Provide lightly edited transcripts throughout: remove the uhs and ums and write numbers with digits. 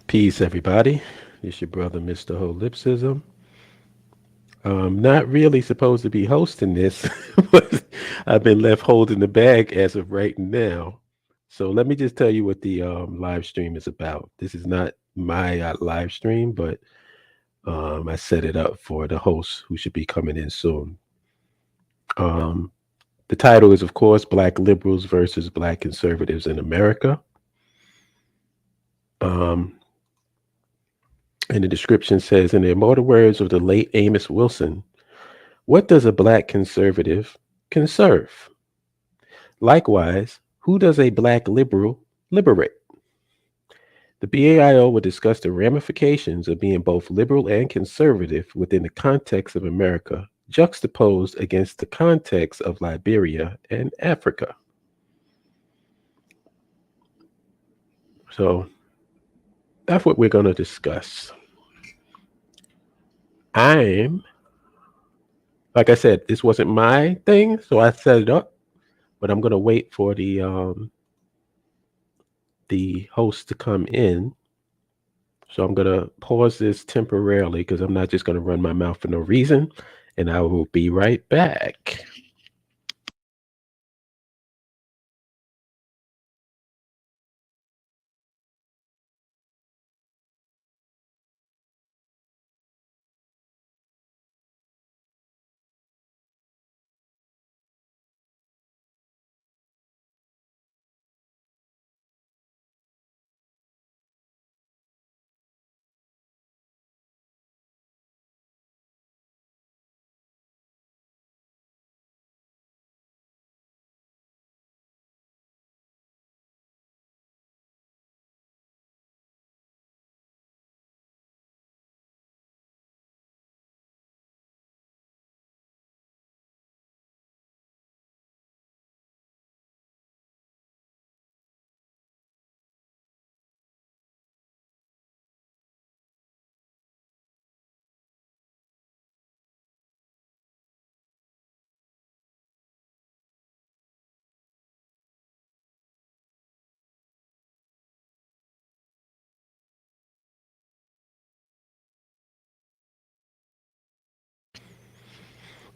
Peace, everybody. It's your brother, Mr. Holipsism. Not really supposed to be hosting this, but I've been left holding the bag as of right now. So let me just tell you what the live stream is about. This is not my live stream, but I set it up for the host who should be coming in soon. Um, the title is, of course, Black Liberals versus Black Conservatives in America. Um, and the description says, in the immortal words of the late Amos Wilson, what does a black conservative conserve? Likewise, who does a black liberal liberate? The BAIO will discuss the ramifications of being both liberal and conservative within the context of America, juxtaposed against the context of Liberia and Afrika. So that's what we're going to discuss. I'm, like I said, this wasn't my thing, so I set it up, but I'm going to wait for the host to come in. So I'm going to pause this temporarily because I'm not just going to run my mouth for no reason. And I will be right back.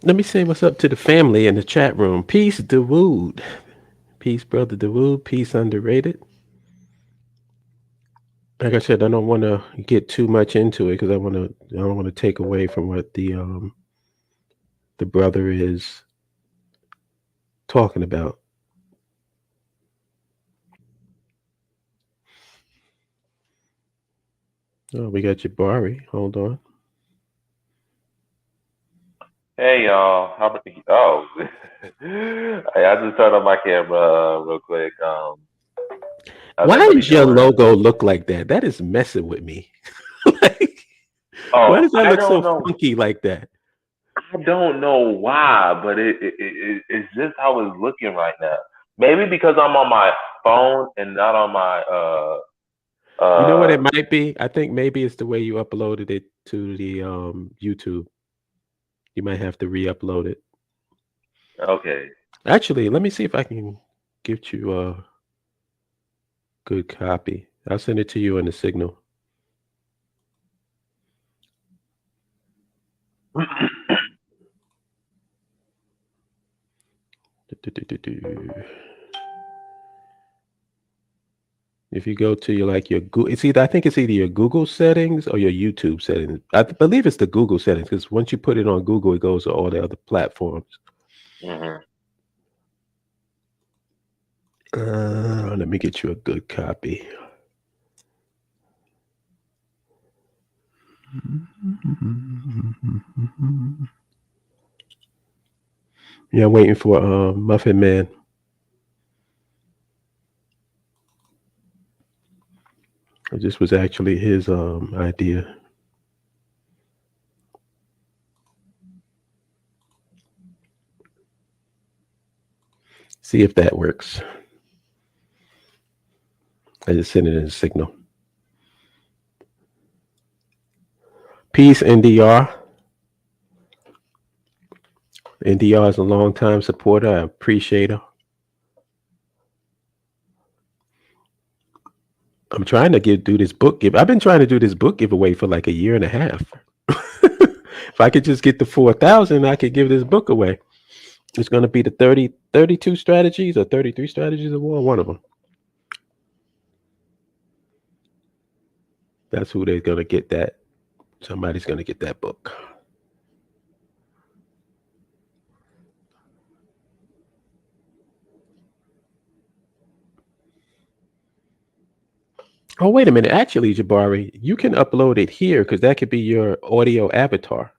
Let me say what's up to the family in the chat room. Peace, Dawood. Peace, brother Dawood. Peace, underrated. Like I said, I don't want to get too much into it because I don't want to take away from what the brother is talking about. Oh, we got Jabari. Hold on. Hey y'all, how about the hey, I just turned on my camera real quick. How's Why everybody does your doing? logo look like that? That is messing with me. Like, why Oh, does that I look so don't know. funky like that? I don't know why, but it's just how it's looking right now. Maybe because I'm on my phone and not on my You know what uh. it might be? I think maybe it's the way you uploaded it to the YouTube. You might have to re-upload it. Okay. Actually, let me see if I can get you a good copy. I'll send it to you in the signal. Do-do-do-do-do. If you go to your Google, it's either I think it's either your Google settings or your YouTube settings. Believe it's the Google settings because once you put it on Google, it goes to all the other platforms. hmm Let me get you a good copy. Yeah, I'm waiting for Muffin Man. This was actually his idea. See if that works. I just sent it in a signal. Peace, NDR. NDR is a long-time supporter. I appreciate her. I'm trying to do this book give. I've been trying to do this book giveaway for like a year and a half. If I could just get the 4,000, I could give this book away. It's going to be the 32 strategies or 33 strategies of war. One of them. That's who they're going to get that. Somebody's going to get that book. Oh, wait a minute. Actually, Jabari, you can upload it here because that could be your audio avatar.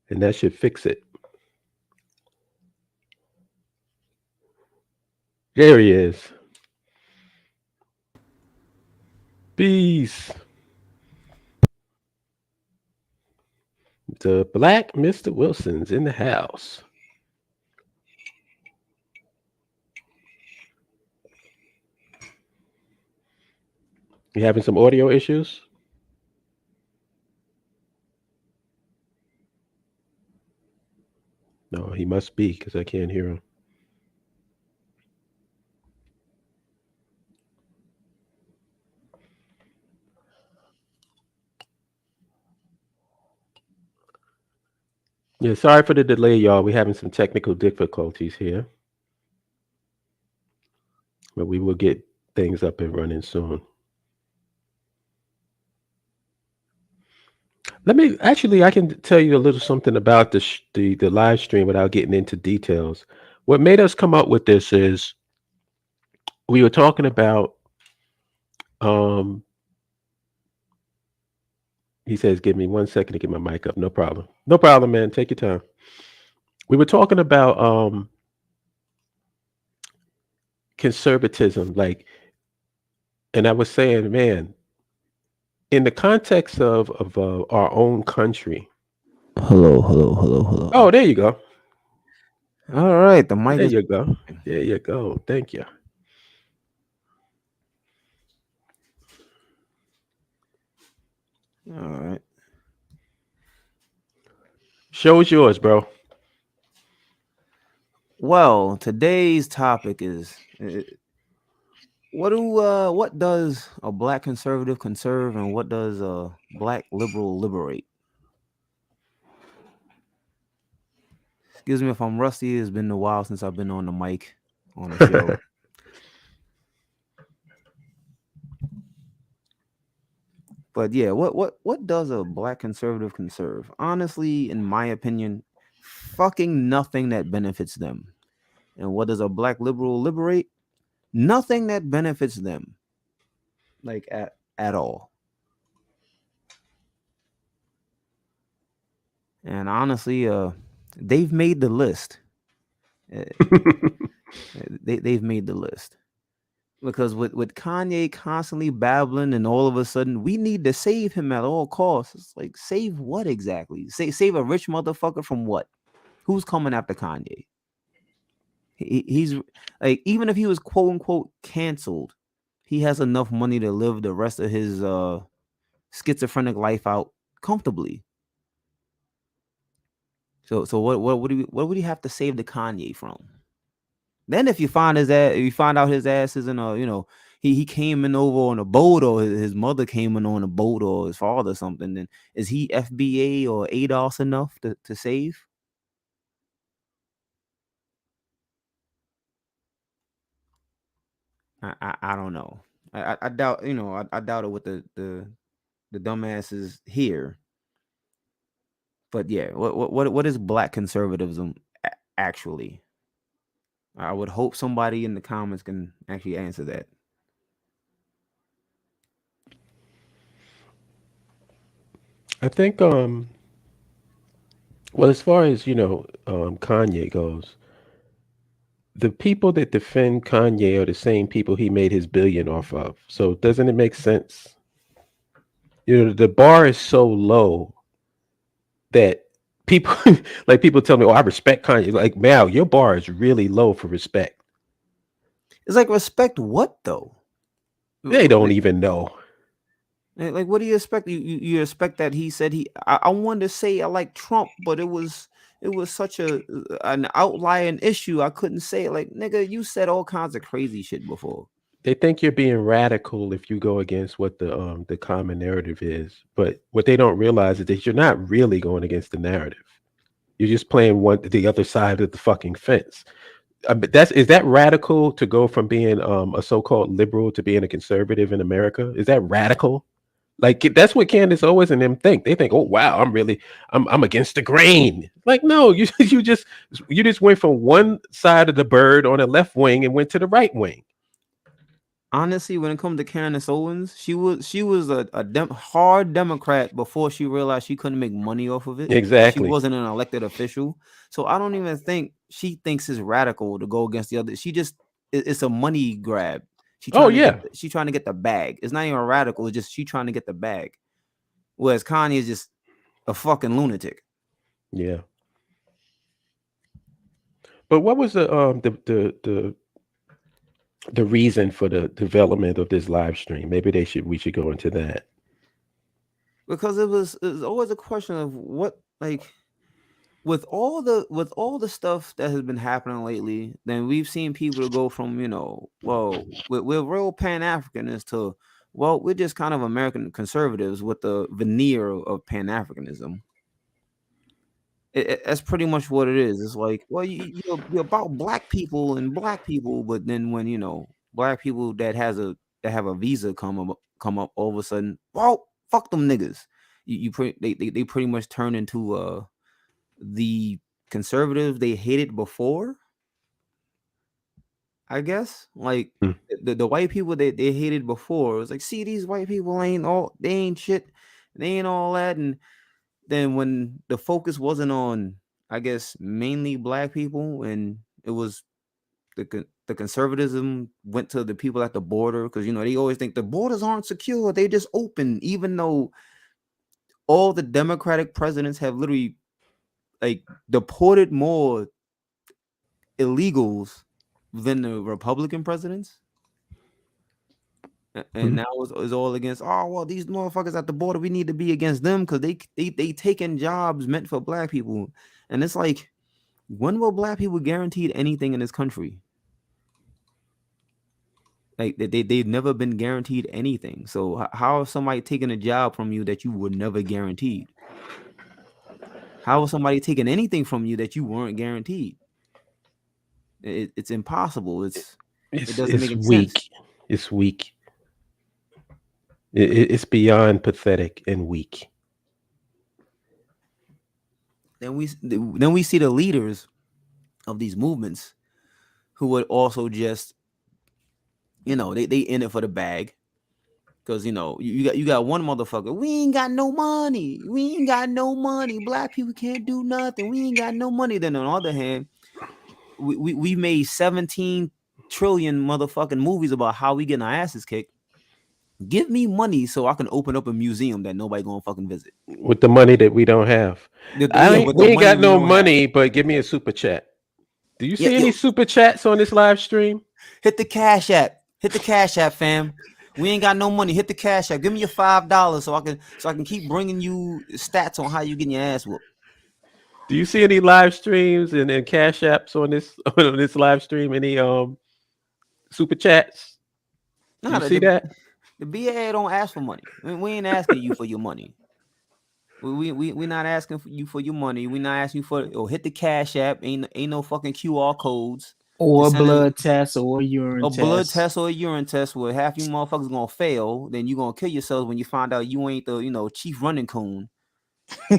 And that should fix it. There he is. Peace. The Black Mr. Wilson's in the house. You having some audio issues? No, he must be because I can't hear him. Yeah, sorry for the delay, y'all. We're having some technical difficulties here. But we will get things up and running soon. I can tell you a little something about the live stream without getting into details. What made us come up with this is we were talking about, he says, give me 1 second to get my mic up. No problem. No problem, man. Take your time. We were talking about conservatism, and I was saying, man, in the context of our own country. Hello. Oh, there you go. All right, the mic There is. you go. There you go. Thank you. All right. Show's yours, bro. Well, today's topic is what does a black conservative conserve and what does a black liberal liberate? Excuse me if I'm rusty. It's been a while since I've been on the mic on a show. But yeah, what does a black conservative conserve? Honestly, in my opinion, fucking nothing that benefits them. And what does a black liberal liberate? Nothing that benefits them. Like at all. And honestly, they've made the list. They've made the list. Because with Kanye constantly babbling and all of a sudden we need to save him at all costs. It's like, save what exactly? Save a rich motherfucker from what? Who's coming after Kanye? He's like, even if he was quote unquote canceled, he has enough money to live the rest of his schizophrenic life out comfortably. So what would he have to save the Kanye from? Then if you find out his ass is in he came in over on a boat, or his mother came in on a boat, or his father or something, then is he FBA or ADOS enough to save? I don't know. I doubt, I doubt it with the dumbasses here. But yeah, what is black conservatism actually? I would hope somebody in the comments can actually answer that. I think well, as far as Kanye goes, the people that defend Kanye are the same people he made his billion off of. So doesn't it make sense? The bar is so low that people people tell me, "Oh, I respect Kanye." Like, Mal, your bar is really low for respect. It's like, respect what though? They don't even know. Like, what do you expect? You expect that he said I wanted to say I like Trump, but it was such an outlying issue. I couldn't say it. Like, nigga, you said all kinds of crazy shit before. They think you're being radical if you go against what the common narrative is, but what they don't realize is that you're not really going against the narrative. You're just playing the other side of the fucking fence. But is that radical to go from being a so-called liberal to being a conservative in America? Is that radical? Like that's what Candace Owens and them think. They think, oh wow, I'm against the grain. Like no, you just went from one side of the bird on the left wing and went to the right wing. Honestly, when it comes to Candace Owens, she was a hard Democrat before she realized she couldn't make money off of it. Exactly. She wasn't an elected official, so I don't even think she thinks it's radical to go against the other. It's a money grab. She's trying to get the bag. It's not even radical. It's just she trying to get the bag. Whereas Kanye is just a fucking lunatic. Yeah. But what was the reason for the development of this live stream? Maybe we should go into that. Because it was always a question of what, like, with all the stuff that has been happening lately, then we've seen people go from, well, we're real Pan-Africanists to, well, we're just kind of American conservatives with the veneer of Pan-Africanism. That's pretty much what it is. It's like, well, you're about black people, but then when black people that have a visa come up all of a sudden, well, fuck them niggas. They pretty much turn into the conservatives they hated before. I guess like the white people they hated before. It's like, see, these white people they ain't shit, they ain't all that. And then when the focus wasn't on, I guess, mainly black people, and it was the conservatism went to the people at the border, because they always think the borders aren't secure, they just open, even though all the Democratic presidents have literally like deported more illegals than the Republican presidents. And now it's all against, oh, well, these motherfuckers at the border, we need to be against them because they taking jobs meant for black people. And it's like, when will black people guaranteed anything in this country? Like they've never been guaranteed anything. So how is somebody taking a job from you that you were never guaranteed? How is somebody taking anything from you that you weren't guaranteed? It's impossible. It doesn't make weak. sense. It's weak. It's beyond pathetic and weak. Then we see the leaders of these movements who would also just, they in it for the bag. Because you got one motherfucker, we ain't got no money. Black people can't do nothing. We ain't got no money. Then on the other hand, we made 17 trillion motherfucking movies about how we getting our asses kicked. Give me money so I can open up a museum that nobody gonna fucking visit. With the money that we don't have. We ain't got no money, but give me a super chat. Do you see any super chats on this live stream? Hit the Cash App. Hit the Cash App, fam. We ain't got no money. Hit the Cash App. Give me your $5 so I can keep bringing you stats on how you getting your ass whooped. Do you see any live streams and Cash Apps on this live stream? Any super chats? Do you see that? The BAIO don't ask for money. We ain't asking you for your money. We not asking you for your money. We not asking you for hit the Cash App. Ain't no fucking QR codes. Or blood test or urine test. Blood test or urine test where half you motherfuckers gonna fail. Then you gonna kill yourselves when you find out you ain't the chief running coon from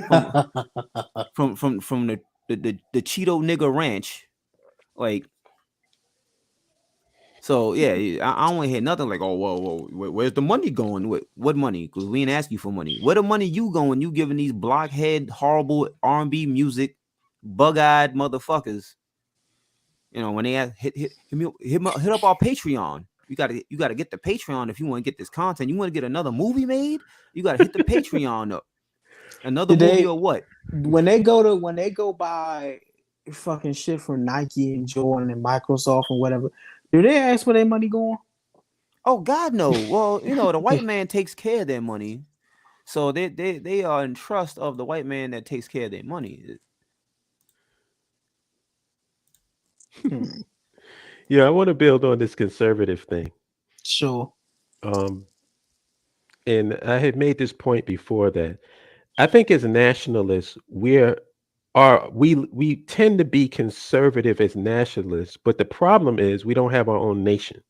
the Cheeto nigga ranch. Like, so yeah, I don't want to hear nothing like, oh, whoa, where's the money going? What money? Because we ain't ask you for money. Where the money you going? You giving these blockhead, horrible R&B music, bug-eyed motherfuckers. When they ask, hit up our Patreon. You gotta get the Patreon if you want to get this content. You want to get another movie made? You gotta hit the Patreon up. Another movie or what? When they go buy fucking shit from Nike and Jordan and Microsoft and whatever, do they ask where their money going? Oh God, no. Well, the white man takes care of their money, so they are in trust of the white man that takes care of their money. Yeah, I want to build on this conservative thing. Sure. Um, and I had made this point before that I think as nationalists, we tend to be conservative as nationalists, but the problem is we don't have our own nation.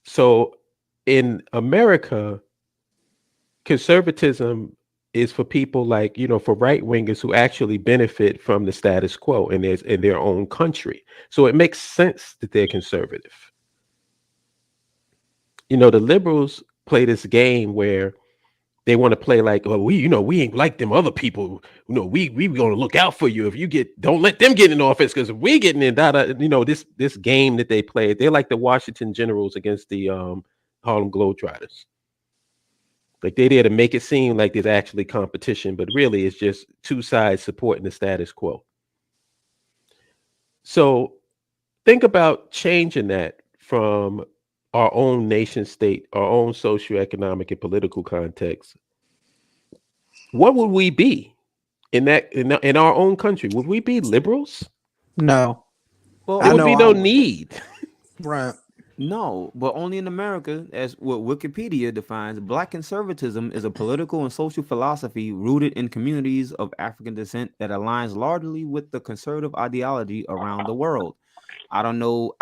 So in America, conservatism is for people like, for right wingers who actually benefit from the status quo in their own country. So it makes sense that they're conservative. The liberals play this game where they want to play like, oh, we ain't like them other people. We gonna look out for you if you don't let them get in office because if we getting in this game that they play. They're like the Washington Generals against the Harlem Globetrotters. Like they're there to make it seem like there's actually competition, but really it's just two sides supporting the status quo. So think about changing that from our own nation state, our own socioeconomic and political context. What would we be in our own country? Would we be liberals? No. Well, There I would know be I no would. need. Right. no, but only in America, as what Wikipedia defines, Black conservatism is a political and social philosophy rooted in communities of African descent that aligns largely with the conservative ideology around the world. I don't know.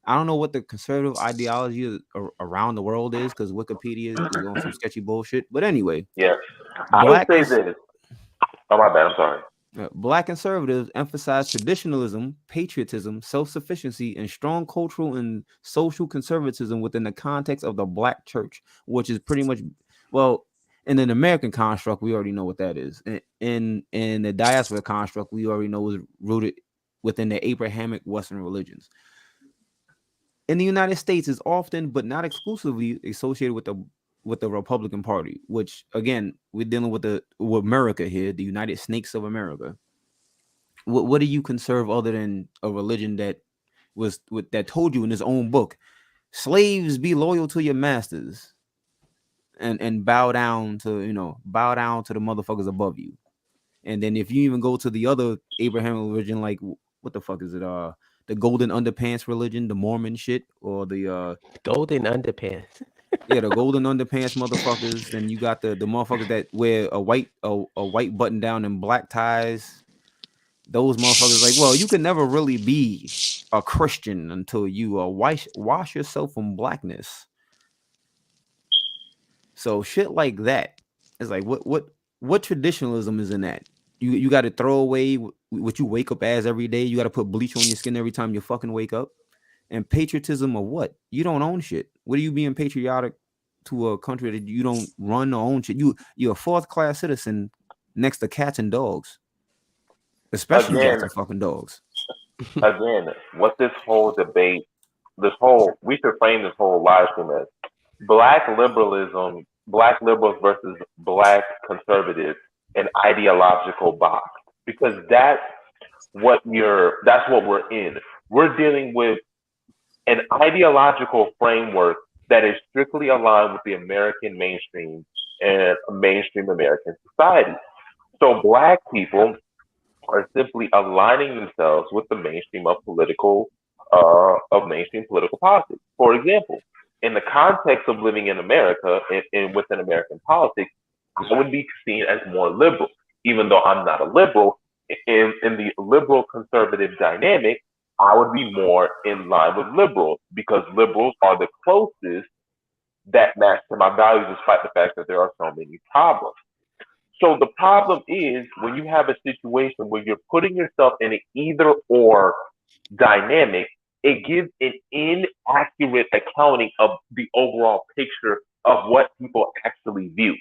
I don't know what the conservative ideology around the world is because Wikipedia is on some sketchy bullshit. But anyway, Yeah, I would black say cons- this. Oh my bad. I'm sorry. Black conservatives emphasize traditionalism, patriotism, self-sufficiency, and strong cultural and social conservatism within the context of the Black church, which is pretty much, well, in an American construct, we already know what that is. In the diaspora construct, we already know is rooted within the Abrahamic Western religions. In the United States, is often but not exclusively associated with the Republican Party, which again we're dealing with with America here, the United Snakes of America. What do you conserve other than a religion that that told you in his own book, slaves be loyal to your masters and bow down to the motherfuckers above you. And then if you even go to the other Abrahamic religion, like what the fuck is it? The Golden Underpants religion, the Mormon shit, or the Golden underpants. yeah, the Golden Underpants motherfuckers. Then you got the motherfuckers that wear a white button down and black ties. Those motherfuckers like, well, you can never really be a Christian until you wash yourself from blackness. So shit like that. It's like what traditionalism is in that? You got to throw away what you wake up as every day. You got to put bleach on your skin every time you fucking wake up. And patriotism of what? You don't own shit. What are you being patriotic to a country that you don't run or own shit? You're a fourth class citizen next to cats and dogs, especially cats Again, and fucking dogs. what this whole debate, we should frame this whole live stream as black liberals versus black conservatives, an ideological box, because that's what we're in. We're dealing with an ideological framework that is strictly aligned with the American mainstream and mainstream American society. So black people are simply aligning themselves with the mainstream of mainstream political politics. For example, in the context of living in America and within American politics, I would be seen as more liberal, even though I'm not a liberal. In the liberal conservative dynamic, I would be more in line with liberals because liberals are the closest that match to my values, despite the fact that there are so many problems. So the problem is when you have a situation where you're putting yourself in an either or dynamic, it gives an inaccurate accounting of the overall picture of what people actually view.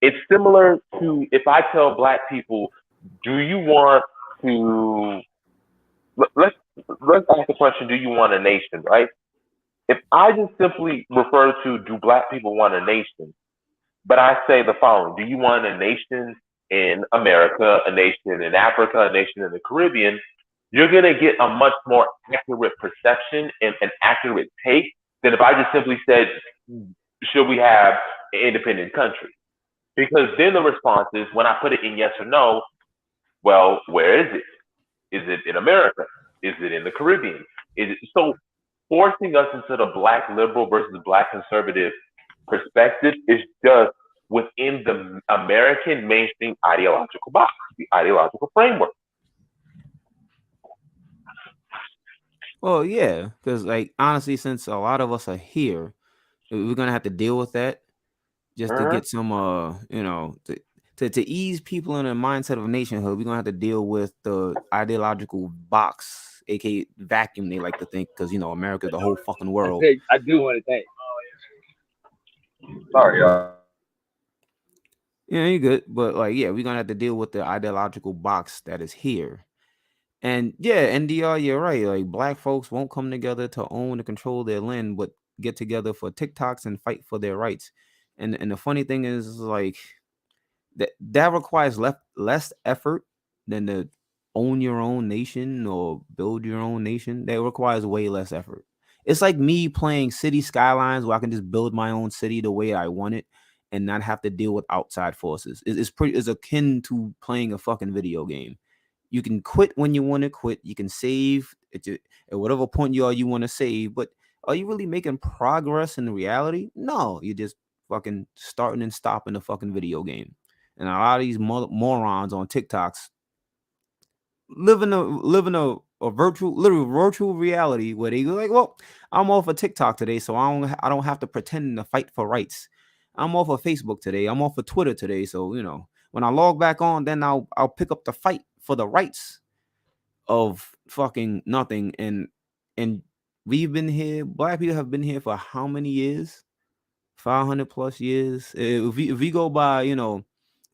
It's similar to if I tell black people, do you want to let's ask the question, do you want a nation, right? If I just simply refer to do black people want a nation, but I say the following: do you want a nation in America, a nation in Africa, a nation in the Caribbean? you're going to get a much more accurate perception and an accurate take than if I just simply said, should we have an independent country? Because then the response is, when I put it in yes or no, well, where is it? Is it in America? Is it in the Caribbean? Is it so? Forcing us into the black liberal versus black conservative perspective is just within the American mainstream ideological box, the ideological framework. Well, yeah, because like honestly, since a lot of us are here, we're gonna have to deal with that just to get some to ease people in the mindset of nationhood. We're gonna have to deal with the ideological box, aka vacuum, they like to think, because America's the whole fucking world. I do want to thank. Sorry, y'all. Yeah, you're good, but like, yeah, we're gonna have to deal with the ideological box that is here. And yeah, NDR, you're right. Like, black folks won't come together to own and control their land, but get together for TikToks and fight for their rights. And the funny thing is, like, that requires less effort than to own your own nation or build your own nation. That requires way less effort. It's like me playing City Skylines, where I can just build my own city the way I want it and not have to deal with outside forces. It's akin to playing a fucking video game. You can quit when you want to quit. You can save at whatever point you want to save. But are you really making progress in reality? No, you're just fucking starting and stopping the fucking video game. And a lot of these morons on TikToks living a virtual reality where they go like, well, I'm off of TikTok today, so I don't have to pretend to fight for rights. I'm off of Facebook today. I'm off of Twitter today, so when I log back on, then I'll pick up the fight for the rights of fucking nothing. And we've been here. Black people have been here for how many years? 500 plus years. If we go by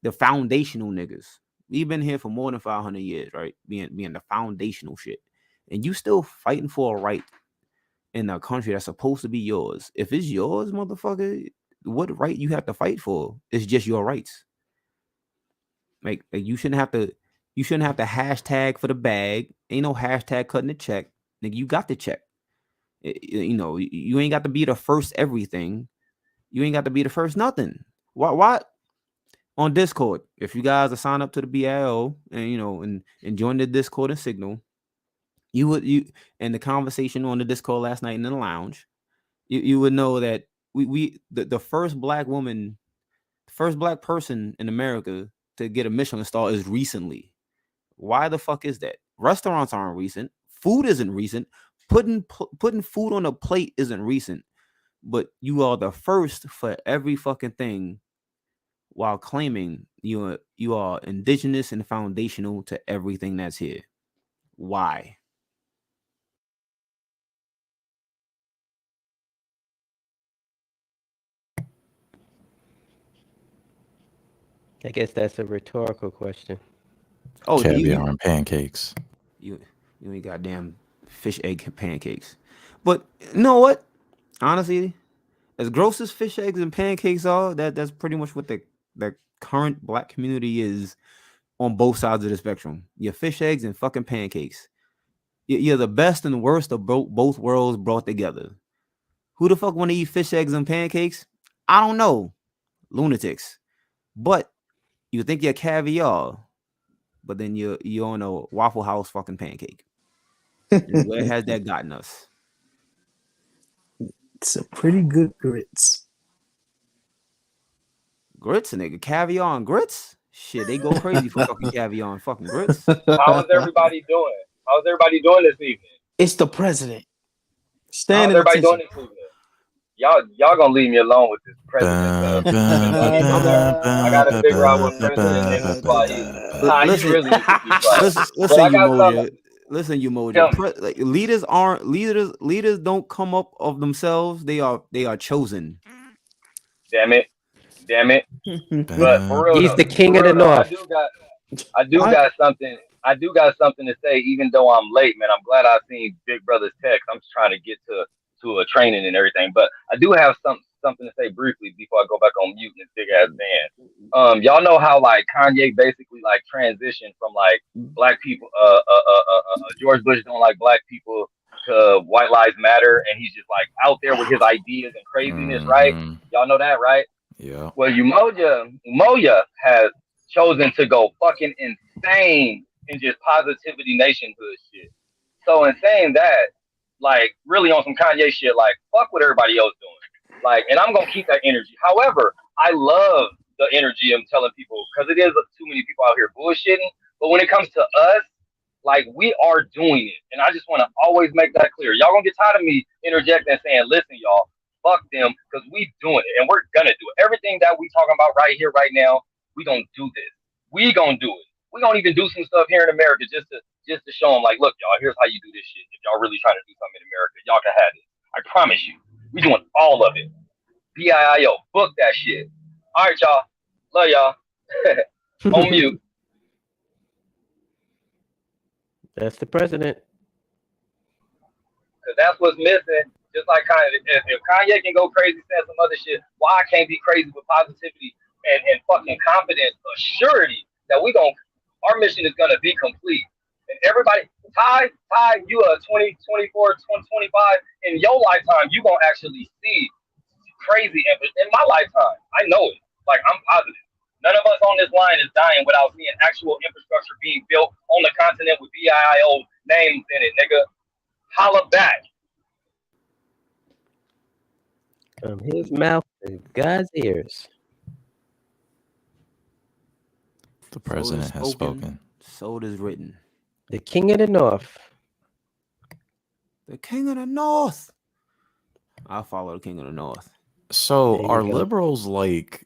the foundational niggas, we've been here for more than 500 years, right? Being the foundational shit, and you still fighting for a right in a country that's supposed to be yours. If it's yours, motherfucker, what right you have to fight for? It's just your rights. Like you shouldn't have to hashtag for the bag. Ain't no hashtag cutting the check. Nigga, you got the check. You ain't got to be the first everything. You ain't got to be the first nothing. Why? On Discord, if you guys are signed up to the BAIO and join the Discord and Signal, and the conversation on the Discord last night in the lounge, you would know that the first black woman, the first black person in America to get a Michelin star is recently. Why the fuck is that? Restaurants aren't recent. Food isn't recent. Putting food on a plate isn't recent. But you are the first for every fucking thing, while claiming you are indigenous and foundational to everything that's here. Why? I guess that's a rhetorical question. Oh, caviar and pancakes. You ain't goddamn fish egg pancakes. But you know what? Honestly, as gross as fish eggs and pancakes are, that's pretty much what the current black community is on both sides of the spectrum. Your fish eggs and fucking pancakes. You're the best and worst of both worlds brought together. Who the fuck want to eat fish eggs and pancakes? I don't know. Lunatics. But you think you're caviar, but then you're on a Waffle House fucking pancake. Where has that gotten us? It's a pretty good grits. Grits, nigga. Caviar and grits? Shit, they go crazy for fucking caviar and fucking grits. How's everybody doing? How's everybody doing this evening? It's the president. How's Standing everybody attention. doing this evening? Y'all gonna leave me alone with this president. I gotta figure out what president in the spot is. Nah, Listen, you really need to be quiet. listen, I you got Mojo. something. Listen, you Mojo. Tell me. Like, leaders don't come up of themselves. They are chosen. Damn it. But for real, He's though, the king for of the real though, north. I do got something. I do got something to say, even though I'm late, man. I'm glad I seen Big Brother's text. I'm just trying to get to a training and everything, but I do have something to say briefly before I go back on mute and big ass band. Y'all know how like Kanye basically like transitioned from like black people, George Bush don't like black people to White Lives Matter, and he's just like out there with his ideas and craziness, right? Y'all know that, right? Yeah. Well, Umoja has chosen to go fucking insane in just positivity nationhood shit. So in saying that, like really on some Kanye shit, like fuck what everybody else doing. Like, and I'm gonna keep that energy. However, I love the energy of telling people because it is too many people out here bullshitting. But when it comes to us, like we are doing it. And I just want to always make that clear. Y'all gonna get tired of me interjecting and saying, listen, y'all, fuck them, because we doing it and we're gonna do it. Everything that we talking about right here, right now, we gonna do this. We gonna do it. We gonna even do some stuff here in America just to show them, like, look, y'all, here's how you do this shit. If y'all really trying to do something in America, y'all can have it. I promise you. We doing all of it. BAIO, book that shit. All right, y'all. Love y'all. On mute. That's the president. Because that's what's missing. Just like Kanye, if Kanye can go crazy saying some other shit, why I can't be crazy with positivity and fucking confidence, assurity that our mission is gonna be complete. And everybody, Ty, you are 20, 24, 20, 25. In your lifetime, you gonna actually see crazy in my lifetime. I know it. Like I'm positive. None of us on this line is dying without seeing actual infrastructure being built on the continent with BIO names in it, nigga. Holla back. From his mouth to God's ears. The president has spoken. So it is written. The king of the north. The king of the north. I'll follow the king of the north. So are liberals like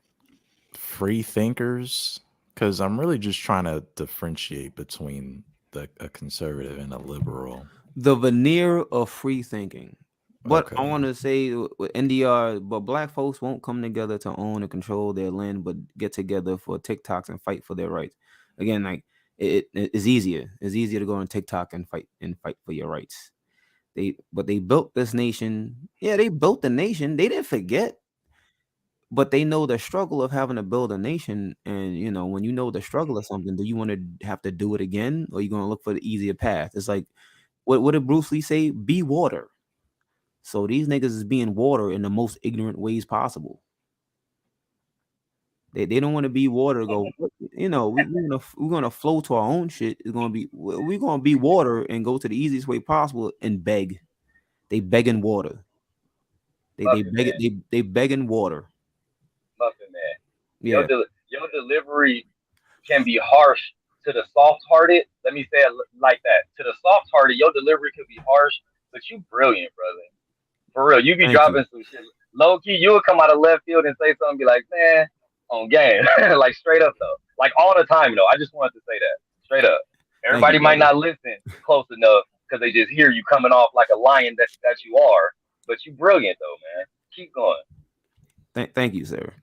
free thinkers? Because I'm really just trying to differentiate between a conservative and a liberal. The veneer of free thinking. What I want to say with NDR, but black folks won't come together to own and control their land, but get together for TikToks and fight for their rights. Again, like it's easier. It's easier to go on TikTok and fight for your rights. But they built this nation. Yeah, they built the nation. They didn't forget. But they know the struggle of having to build a nation. And, you know, when you know the struggle of something, do you want to have to do it again? Or are you going to look for the easier path? It's like, what did Bruce Lee say? Be water. So these niggas is being water in the most ignorant ways possible. They don't want to be water. Go, you know, we're gonna flow to our own shit. We're gonna be water and go to the easiest way possible and beg. They begging water. They begging water. Muffin man. Yeah. Your delivery can be harsh to the soft-hearted. Let me say it like that. To the soft-hearted, your delivery could be harsh, but you brilliant, brother. For real, you be dropping some shit. Low key, you would come out of left field and say something, be like, man, on game, like straight up though, like all the time. You know, I just wanted to say that straight up. Everybody might not listen close enough because they just hear you coming off like a lion that you are, but you brilliant though, man. Keep going. Thank you, sir.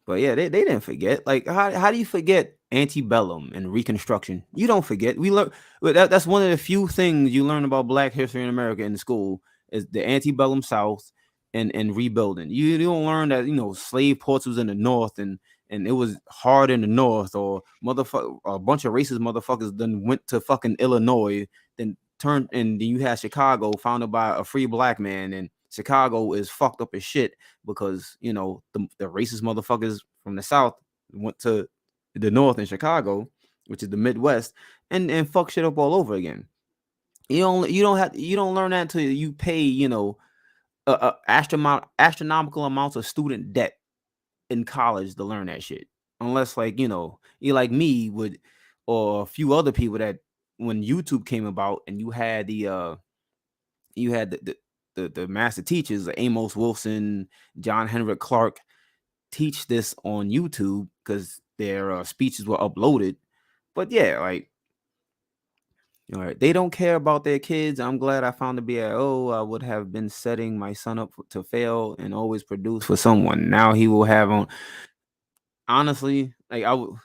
But yeah, they didn't forget. Like, how do you forget antebellum and Reconstruction? You don't forget. We learn that's one of the few things you learn about Black history in America in school is the antebellum South and rebuilding. You don't learn that, you know, slave ports was in the North and it was hard in the North, or a bunch of racist motherfuckers then went to fucking Illinois, then turned, and then you had Chicago founded by a free black man, and Chicago is fucked up as shit because, you know, the racist motherfuckers from the South went to the North in Chicago, which is the Midwest, and fuck shit up all over again. You don't learn that until you pay, you know, astronomical amounts of student debt in college to learn that shit. Unless, like, you know, you like me would, or a few other people that when YouTube came about and you had the master teachers, Amos Wilson, John Henrik Clark, teach this on YouTube because their speeches were uploaded. But yeah, like, all right, they don't care about their kids. I'm glad I found the BAIO. I would have been setting my son up to fail and always produce for someone. Now he will have on. Honestly, like I would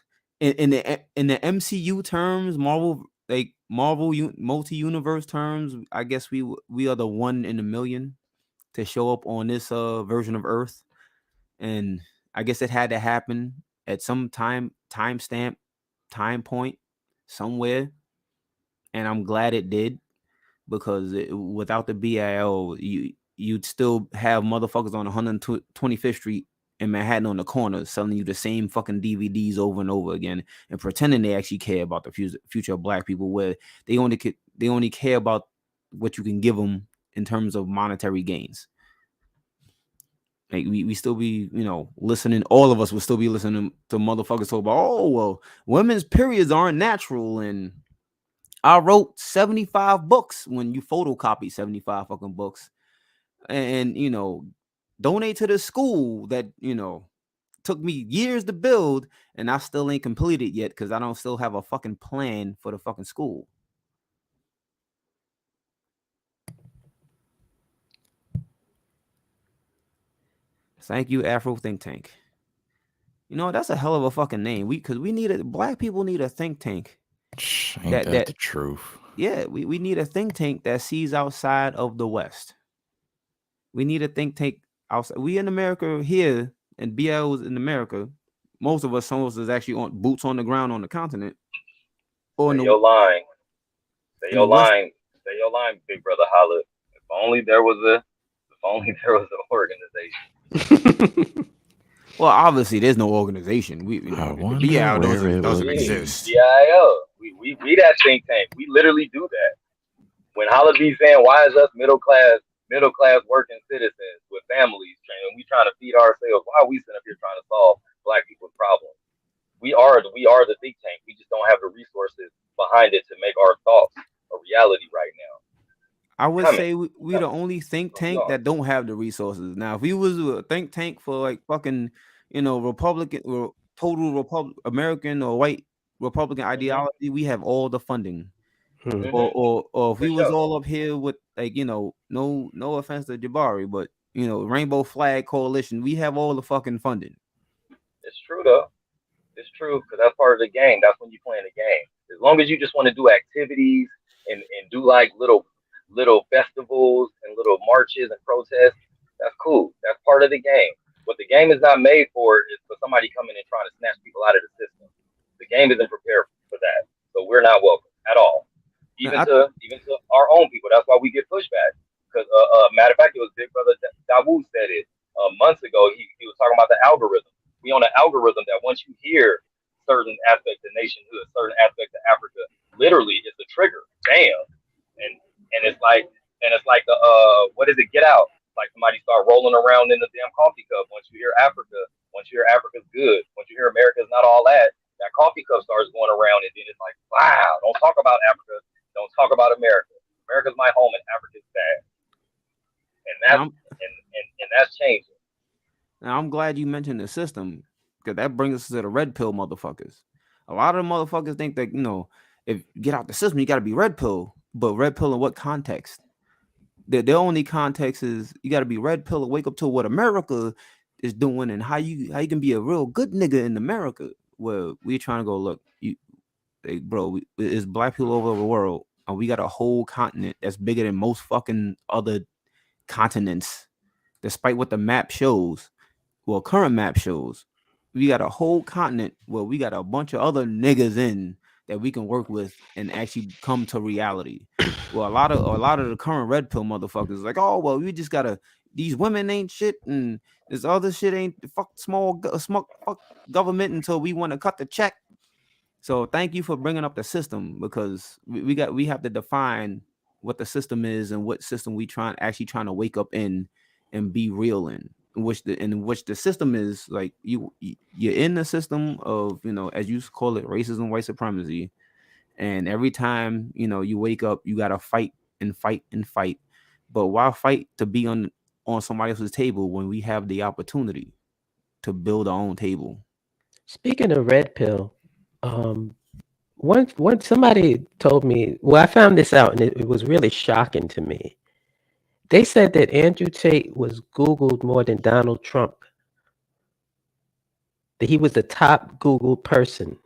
in the MCU terms, Marvel multi-universe terms, I guess we are the 1 in a million to show up on this version of Earth, and I guess it had to happen at some time point somewhere, and I'm glad it did, because without the BAIO, you'd still have motherfuckers on 125th Street in Manhattan on the corner selling you the same fucking DVDs over and over again and pretending they actually care about the future of black people, where they only care about what you can give them in terms of monetary gains. Like we still be, listening. All of us will still be listening to motherfuckers talk about, oh well, women's periods aren't natural, and I wrote 75 books when you photocopy 75 fucking books, and donate to the school that took me years to build, and I still ain't completed yet because I don't still have a fucking plan for the fucking school. Thank you, Afro Think Tank. That's a hell of a fucking name. Because black people need a think tank. Ain't that the truth? Yeah, we need a think tank that sees outside of the West. We need a think tank outside. We in America here, and BL is in America. Most of us, some of us is actually on boots on the ground on the continent. Or Say your line. Say your line. Say your line, big brother holla. If only there was an organization. Well, obviously, there's no organization. The BAIO doesn't exist. BAIO. We that think tank. We literally do that. When Holla be saying, "Why is us middle class working citizens with families and we trying to feed ourselves? Why are we sitting up here trying to solve black people's problems?" We are the think tank. We just don't have the resources behind it to make our thoughts a reality right now. I would say we the only think tank that don't have the resources. Now, if we was a think tank for like fucking, Republican or total American or white Republican ideology, we have all the funding. Or if we was all up here with like, no offense to Jabari, but Rainbow Flag Coalition, we have all the fucking funding. It's true though. It's true, because that's part of the game. That's when you playing the game. As long as you just want to do activities and do like little festivals and little marches and protests, that's cool. That's part of the game. What the game is not made for is for somebody coming and trying to snatch people out of the system. The game isn't prepared for that. So we're not welcome at all. Even to our own people. That's why we get pushback. Because matter of fact, it was Big Brother Dawood said it months ago. He was talking about the algorithm. We on an algorithm that once you hear certain aspects of nationhood, certain aspects of Africa, literally it's a trigger. Damn. And it's like what is it? Get out. Like somebody start rolling around in the damn coffee cup. Once you hear Africa, once you hear Africa's good, once you hear America's not all that coffee cup starts going around, and then it's like, wow, don't talk about Africa, don't talk about America. America's my home and Africa's bad. And that's changing. Now I'm glad you mentioned the system, because that brings us to the red pill motherfuckers. A lot of the motherfuckers think that, if you get out the system, you gotta be red pill. But red pill in what context? The only context is you got to be red pill and wake up to what America is doing and how you can be a real good nigga in America. Well, we're trying to go, look, it's black people over the world, and we got a whole continent that's bigger than most fucking other continents, despite what the map shows. Well, current map shows we got a whole continent where we got a bunch of other niggas in that we can work with and actually come to reality. Well, a lot of the current red pill motherfuckers like, oh well, we just gotta, these women ain't shit and this other shit ain't fuck government until we want to cut the check. So thank you for bringing up the system, because we have to define what the system is and what system we trying to wake up in and be real in which the system is like you're in the system of, as you call it, racism, white supremacy, and every time you wake up, you gotta fight and fight and fight. But why fight to be on somebody else's table when we have the opportunity to build our own table? Speaking of red pill, once somebody told me, well, I found this out and it was really shocking to me. They said that Andrew Tate was Googled more than Donald Trump. That he was the top Googled person.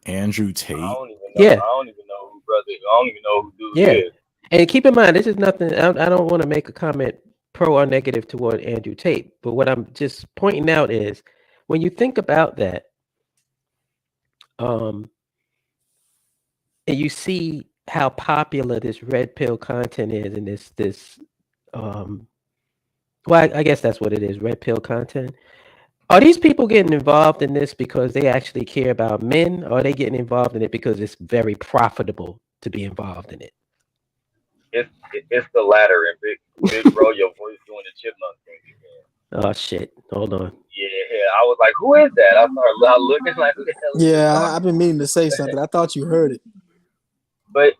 Andrew Tate? I don't even know who dude is. And keep in mind, this is nothing. I don't want to make a comment pro or negative toward Andrew Tate, but what I'm just pointing out is when you think about that, and you see how popular this red pill content is, and this, well, I guess that's what it is, red pill content. Are these people getting involved in this because they actually care about men, or are they getting involved in it because it's very profitable to be involved in it? It's the latter. And big bro, your voice doing the chipmunk thing again. Oh shit! Hold on. Yeah, I was like, who is that? I started looking like, who the hell is Yeah, this? I've been meaning to say something. I thought you heard it. But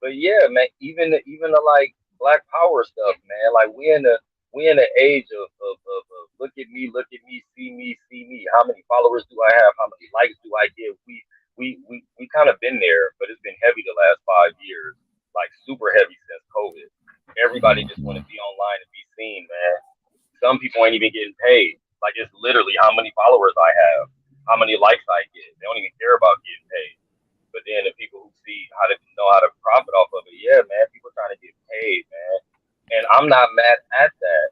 yeah, man. Even the like Black Power stuff, man. Like we in the age of look at me, see me. How many followers do I have? How many likes do I get? We kind of been there, but it's been heavy the last 5 years, like super heavy since COVID. Everybody just want to be online and be seen, man. Some people ain't even getting paid. Like it's literally how many followers I have, how many likes I get. They don't even care about getting paid. But then the people who see how to know how to profit off of it, yeah, man, people trying to get paid, man. And I'm not mad at that.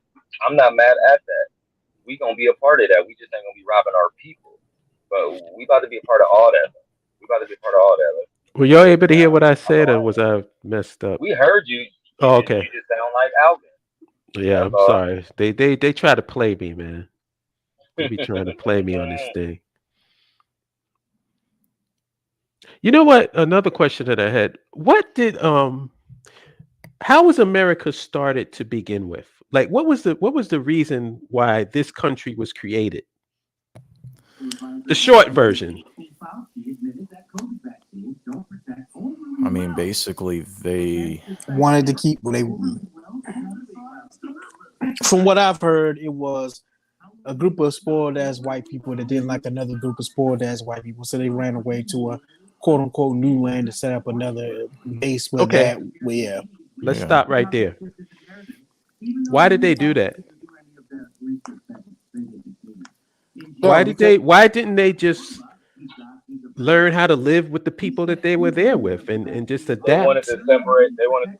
We gonna be a part of that. We just ain't gonna be robbing our people. But we about to be a part of all that. Were y'all able to hear what I said, or was I messed up? We heard you. Oh, okay. You just sound like Alvin. Yeah, I'm sorry. They try to play me, man. They be trying to play me on this thing. You know what? Another question that I had. What did how was America started to begin with? Like what was the reason why this country was created? The short version. I mean, basically, they wanted to keep from what I've heard, it was a group of spoiled ass white people that didn't like another group of spoiled ass white people, so they ran away to a quote unquote new land to set up another base with that. Well, yeah. Let's stop right there. Why did they do that? Why didn't they just learn how to live with the people that they were there with and just adapt? They wanted to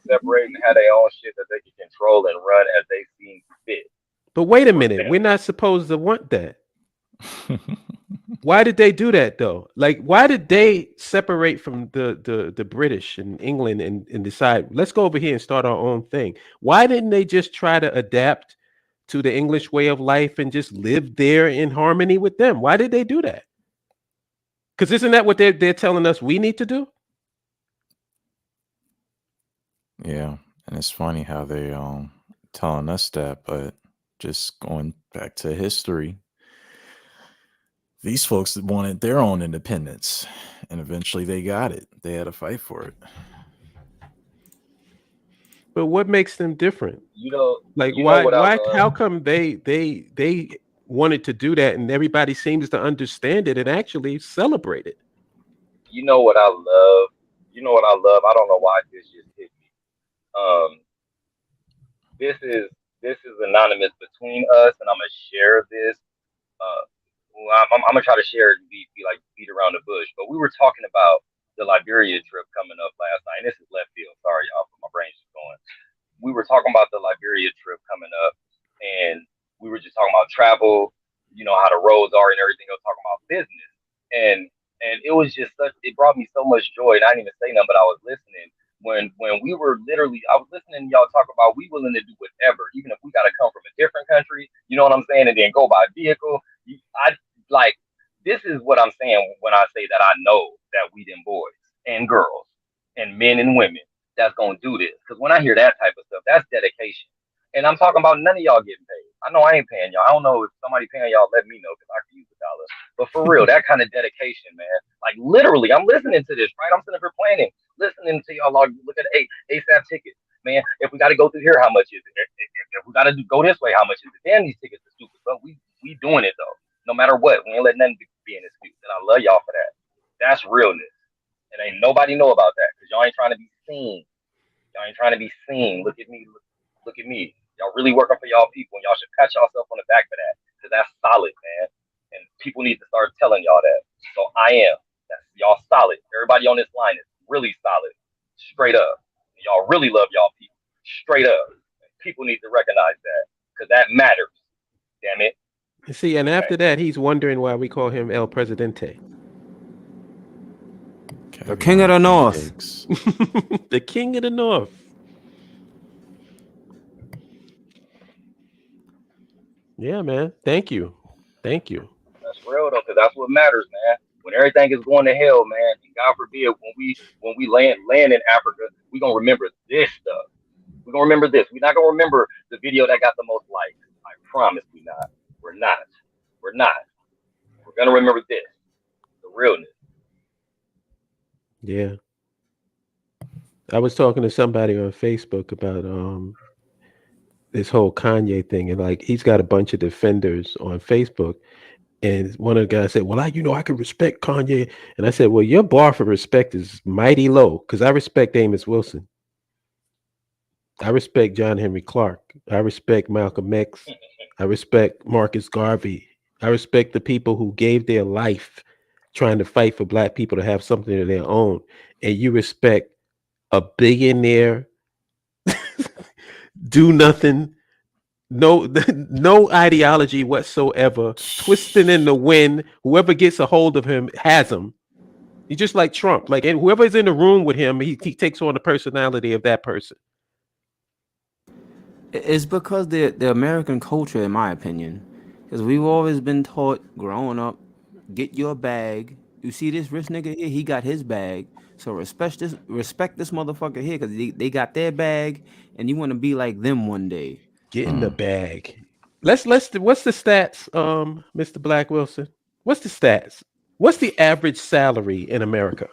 separate and have their own shit that they could control and run as they seem fit. But wait a minute, we're not supposed to want that. Why did they do that though? Like, why did they separate from the British and England and decide, let's go over here and start our own thing? Why didn't they just try to adapt to the English way of life and just live there in harmony with them? Why did they do that? Because isn't that what they're telling us we need to do? Yeah, and it's funny how they telling us that, but just going back to history, these folks wanted their own independence, and eventually they got it. They had to fight for it. But what makes them different? Like why? How come they wanted to do that, and everybody seems to understand it and actually celebrate it? You know what I love? I don't know why this just hit me. This is anonymous between us, and I'm gonna share this. I'm gonna try to share it and be like beat around the bush. But we were talking about the Liberia trip coming up last night. And this is left field. Sorry, y'all, but my brain's just going. We were talking about the Liberia trip coming up, and we were just talking about travel, how the roads are and everything else, talking about business. And it was just it brought me so much joy. And I didn't even say nothing, but I was listening. When we were I was listening to y'all talk about we willing to do whatever, even if we got to come from a different country, you know what I'm saying, and then go by vehicle. This is what I'm saying when I say that I know that we them boys and girls and men and women that's gonna do this. Because when I hear that type of stuff, that's dedication. And I'm talking about none of y'all getting paid. I know I ain't paying y'all. I don't know if somebody paying y'all, let me know, because I can use $1. But for real, that kind of dedication, man. Like literally, I'm listening to this, right? I'm sitting here planning, listening to y'all look at ASAP tickets. Man, if we got to go through here, how much is it? If we got to go this way, how much is it? Damn, these tickets are stupid. But we doing it though. No matter what, we ain't letting nothing be an excuse. And I love y'all for that. That's realness. And ain't nobody know about that because y'all ain't trying to be seen. Look at me. Look at me. Y'all really working for y'all people, and y'all should pat yourself on the back for that because that's solid, man. And people need to start telling y'all that. So I am. That's y'all solid. Everybody on this line is really solid, straight up. Y'all really love y'all people. Straight up. People need to recognize that because that matters. Damn it. See, and after that, he's wondering why we call him El Presidente. The king of the north. The king of the north. Yeah, man. Thank you. Thank you. That's real though, because that's what matters, man. When everything is going to hell, man, and God forbid, when we land in Africa, we're gonna remember this stuff. We're gonna remember this. We're not gonna remember the video that got the most likes. I promise we not. We're not. We're not. We're gonna remember this. The realness. Yeah. I was talking to somebody on Facebook about this whole Kanye thing, and like he's got a bunch of defenders on Facebook. And one of the guys said, well, I can respect Kanye. And I said, well, your bar for respect is mighty low, because I respect Amos Wilson. I respect John Henry Clark. I respect Malcolm X. I respect Marcus Garvey. I respect the people who gave their life trying to fight for Black people to have something of their own. And you respect a billionaire, do nothing, no ideology whatsoever, twisting in the wind. Whoever gets a hold of him has him. He's just like Trump. Like, and whoever's in the room with him, he takes on the personality of that person. It's because the American culture, in my opinion, because we've always been taught growing up, get your bag. You see this rich nigga here, he got his bag. So respect this motherfucker here, because they got their bag, and you want to be like them one day. Get in the bag. What's the stats, Mr. Black Wilson? What's the stats? What's the average salary in America?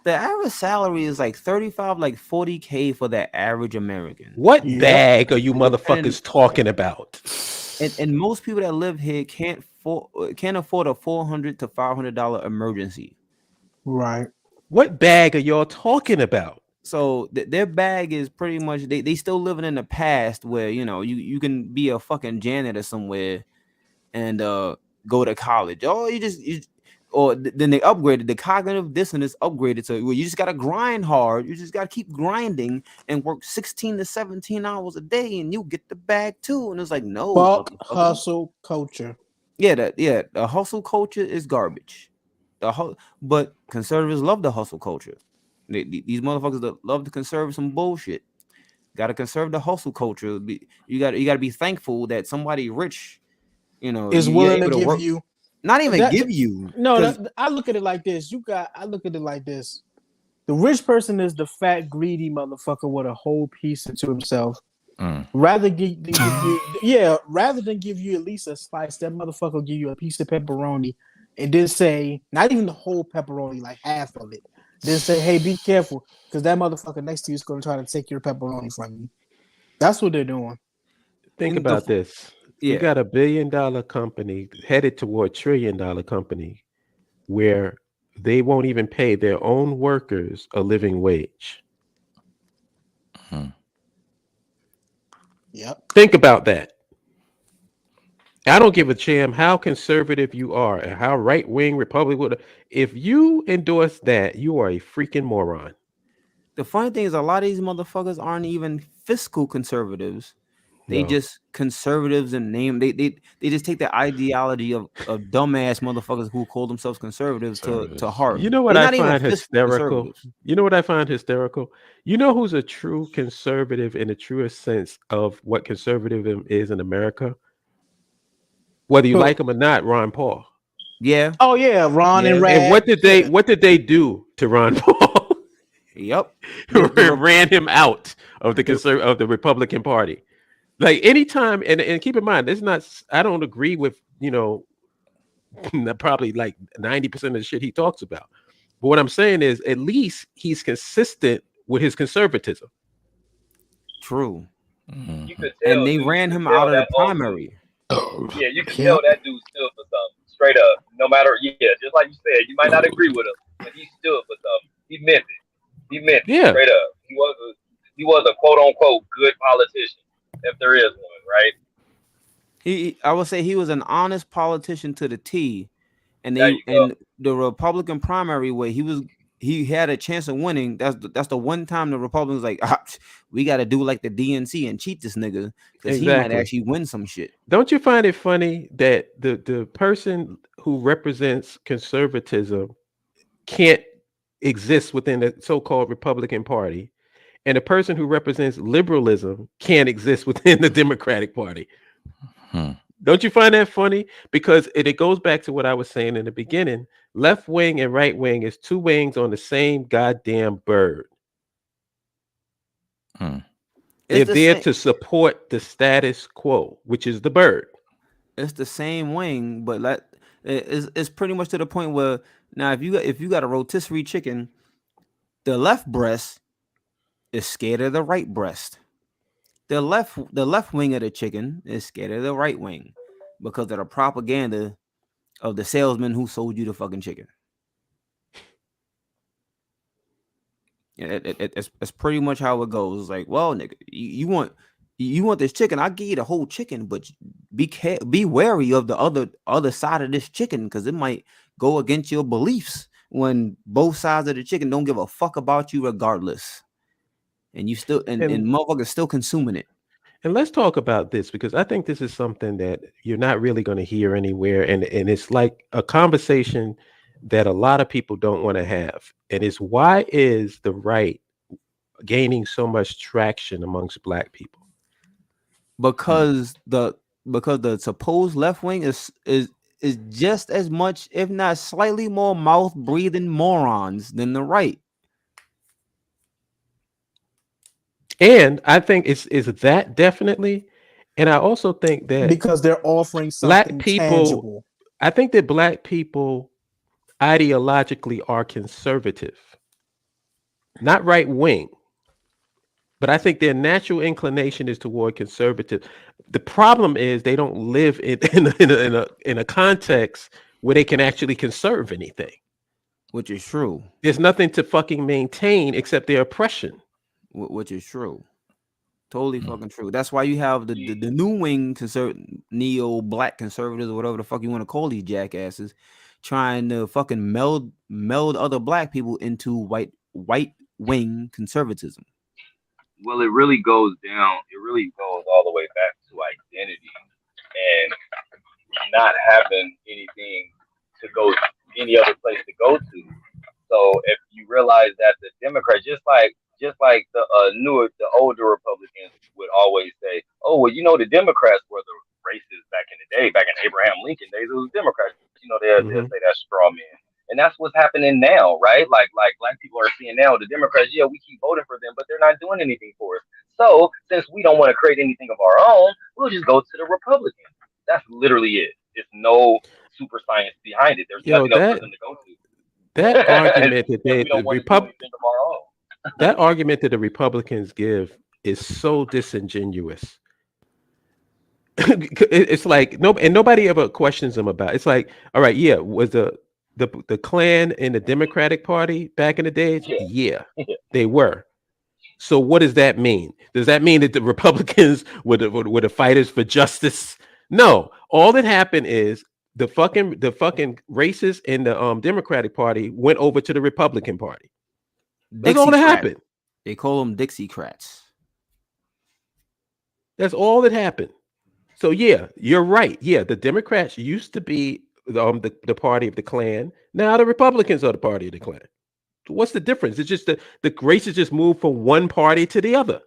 The average salary is like 35, like 40K for the average American. What bag are you motherfuckers talking about? And most people that live here can't afford a $400 to $500 emergency. Right. What bag are y'all talking about? So their bag is pretty much they still living in the past where you can be a fucking janitor somewhere and go to college. Then they upgraded the cognitive dissonance upgraded to where you just gotta grind hard. You just gotta keep grinding and work 16 to 17 hours a day, and you get the bag too. And it's like, no, fuck hustle culture. The hustle culture is garbage. But conservatives love the hustle culture. These motherfuckers that love to conserve some bullshit. Gotta conserve the hustle culture. You gotta be thankful that somebody rich, is willing to give you. Not even give you. No, I look at it like this. I look at it like this. The rich person is the fat, greedy motherfucker with a whole piece into himself. Rather than give you at least a slice, that motherfucker will give you a piece of pepperoni and then say, not even the whole pepperoni, like half of it. Then say, hey, be careful, because that motherfucker next to you is going to try to take your pepperoni from you. That's what they're doing. Think about this. You got $1 billion company headed toward $1 trillion company where they won't even pay their own workers a living wage. Yep. Think about that. I don't give a damn how conservative you are and how right-wing Republican. If you endorse that, you are a freaking moron. The funny thing is, a lot of these motherfuckers aren't even fiscal conservatives. They just conservatives in name. They just take the ideology of dumbass motherfuckers who call themselves conservatives to heart. You know what I find hysterical? You know what I find hysterical? You know who's a true conservative in the truest sense of what conservatism is in America? Whether you like him or not, Ron Paul. Yeah. Oh yeah, Ron and Rad. And what did they do to Ron Paul? Yep. Ran him out of the Republican Party. Like anytime, and keep in mind, it's not. I don't agree with probably like 90% of the shit he talks about. But what I'm saying is, at least he's consistent with his conservatism. True. You could tell, and they ran him out of the primary. Yeah, you can tell that dude stood for something. Straight up, no matter. Yeah, just like you said, you might not agree with him, but he stood for something. He meant it. He meant it. Yeah. Straight up, he was a quote unquote good politician. If there is one, right? I would say he was an honest politician to the T, and the Republican primary where he was he had a chance of winning. That's the one time the Republicans like, we got to do like the DNC and cheat this nigga because he might actually win some shit. Don't you find it funny that the person who represents conservatism can't exist within the so-called Republican Party, and the person who represents liberalism can't exist within the Democratic Party? Don't you find that funny? Because it goes back to what I was saying in the beginning. Left wing and right wing is two wings on the same goddamn bird. They're there to support the status quo, which is the bird. It's the same wing, but it's pretty much to the point where now if you got a rotisserie chicken, the left breast is scared of the right breast. The left wing of the chicken is scared of the right wing because of the propaganda of the salesman who sold you the fucking chicken. It's pretty much how it goes. It's like, well, nigga, you want this chicken? I'll give you the whole chicken, but be wary of the other side of this chicken because it might go against your beliefs when both sides of the chicken don't give a fuck about you regardless. And you still and motherfuckers still consuming it. And let's talk about this because I think this is something that you're not really going to hear anywhere, and it's like a conversation that a lot of people don't want to have. And it's why is the right gaining so much traction amongst Black people? Because the supposed left wing is just as much, if not slightly more, mouth breathing morons than the right. And I think it's that definitely. And I also think that because they're offering something Black people, tangible. I think that Black people ideologically are conservative, not right wing. But I think their natural inclination is toward conservative. The problem is they don't live in a context where they can actually conserve anything. Which is true. There's nothing to fucking maintain except their oppression. Which is true. Totally fucking true. That's why you have the new wing neo Black conservatives or whatever the fuck you want to call these jackasses trying to fucking meld other Black people into white wing conservatism. Well, it really goes all the way back to identity and not having anything to go, any other place to go to. So if you realize that the Democrats, just like the older Republicans would always say, oh, well, the Democrats were the racists back in the day, back in Abraham Lincoln days, it was Democrats. They'll say that's straw man. And that's what's happening now, right? Like Black people are seeing now, the Democrats, we keep voting for them, but they're not doing anything for us. So since we don't want to create anything of our own, we'll just go to the Republicans. That's literally it. There's no super science behind it. There's nothing else for them to go to. That argument that that argument that the Republicans give is so disingenuous. It's like nobody ever questions them about it. It's like, all right, was the Klan in the Democratic Party back in the days? Yeah, they were. So what does that mean? Does that mean that the Republicans were the fighters for justice? No. All that happened is the fucking racists in the Democratic Party went over to the Republican Party. That's all that happened. They call them Dixiecrats. That's all that happened. So yeah, you're right. Yeah, the Democrats used to be the party of the Klan. Now the Republicans are the party of the Klan. So what's the difference? It's just the races just moved from one party to the other.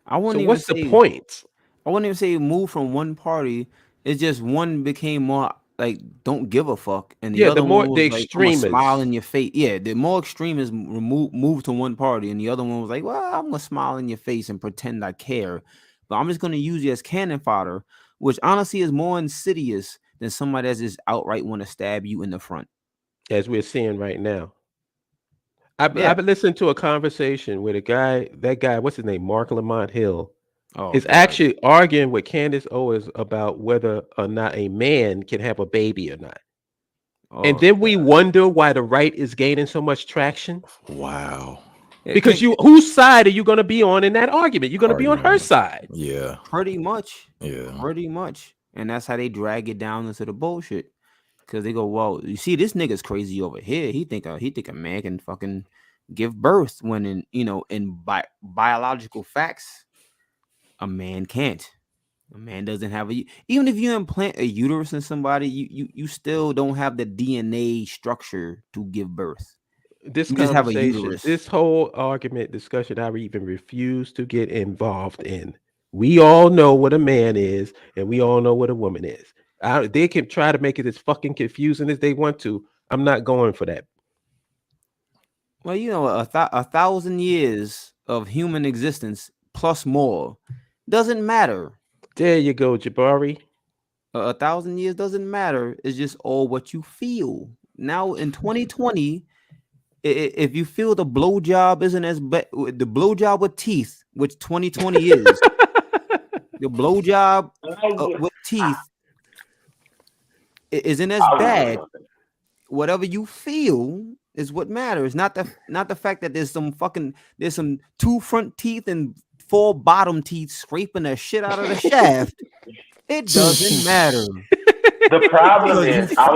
What's the point? I wouldn't even say move from one party. It's just one became more like don't give a fuck, and the other one was like, extremists smile in your face. Yeah, the more extremists moved to one party, and the other one was like, well, I'm gonna smile in your face and pretend I care, but I'm just gonna use you as cannon fodder, which honestly is more insidious than somebody that's just outright want to stab you in the front, as we're seeing right now. I've been listening to a conversation with that guy, what's his name, Mark Lamont Hill. Is actually arguing with Candace Owens about whether or not a man can have a baby or not. And then we wonder why the right is gaining so much traction. Wow. Because whose side are you going to be on in that argument? You're going to be on her side. Yeah. Pretty much. Yeah. Pretty much. And that's how they drag it down into the bullshit. Because they go, well, you see, this nigga's crazy over here. He think a man can fucking give birth when in biological facts, a man can't. A man doesn't have even if you implant a uterus in somebody, you still don't have the DNA structure to give birth. This You just have a conversation, uterus. this whole argument discussion, I even refuse to get involved in. We all know what a man is, and we all know what a woman is. They can try to make it as fucking confusing as they want to. I'm not going for that. Well, a 1,000 years of human existence plus more doesn't matter. There you go, Jabari. 1,000 years doesn't matter. It's just all what you feel. Now in 2020, if you feel the blowjob isn't as bad, the blowjob with teeth, which 2020 is, the blowjob with teeth isn't as bad. Whatever you feel is what matters. Not the fact that there's some 2 front teeth and 4 bottom teeth scraping the shit out of the shaft. It doesn't matter. The problem is, I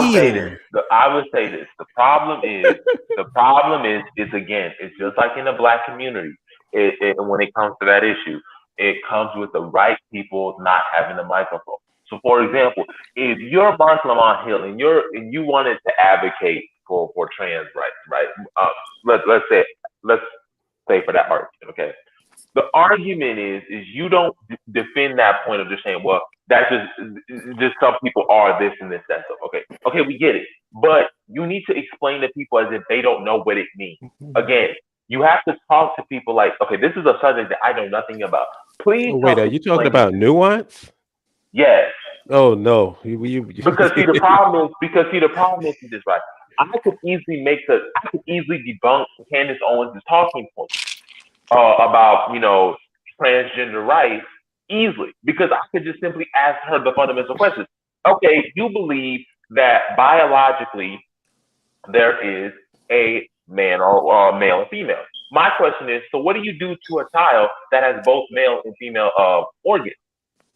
would say this. The problem is again, it's just like in the black community. When it comes to that issue, it comes with the right people not having the microphone. So, for example, if you're Mark Lamont Hill and you wanted to advocate for trans rights, right? Let's say for that argument, okay. The argument is you don't defend that point of just saying, well, that's just some people are this and this, that. So, okay, we get it. But you need to explain to people as if they don't know what it means. Again, you have to talk to people like, okay, this is a subject that I know nothing about. Please. Oh, wait, are you talking about nuance? Yes. Oh no. Because the problem is this, right? I could easily debunk Candace Owens' talking points about transgender rights easily, because I could just simply ask her the fundamental questions. Okay, you believe that biologically there is a man or male and female. My question is, so what do you do to a child that has both male and female organs?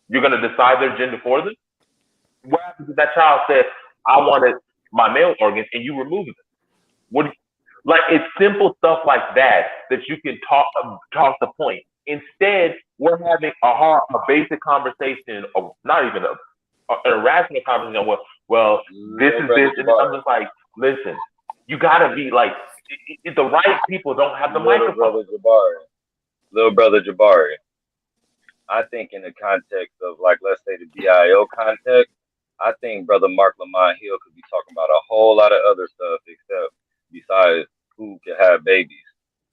You're going to decide their gender for them? What happens if that child says, I wanted my male organs, and you remove them? It's simple stuff like that you can talk the point. Instead, we're having a basic conversation, not even an irrational conversation. Well, this is this, and I'm just like, listen, you gotta be like, the right people don't have the microphone. Little brother Jabari, I think in the context of, like, let's say the BAIO context, I think brother Mark Lamont Hill could be talking about a whole lot of other stuff except besides who can have babies.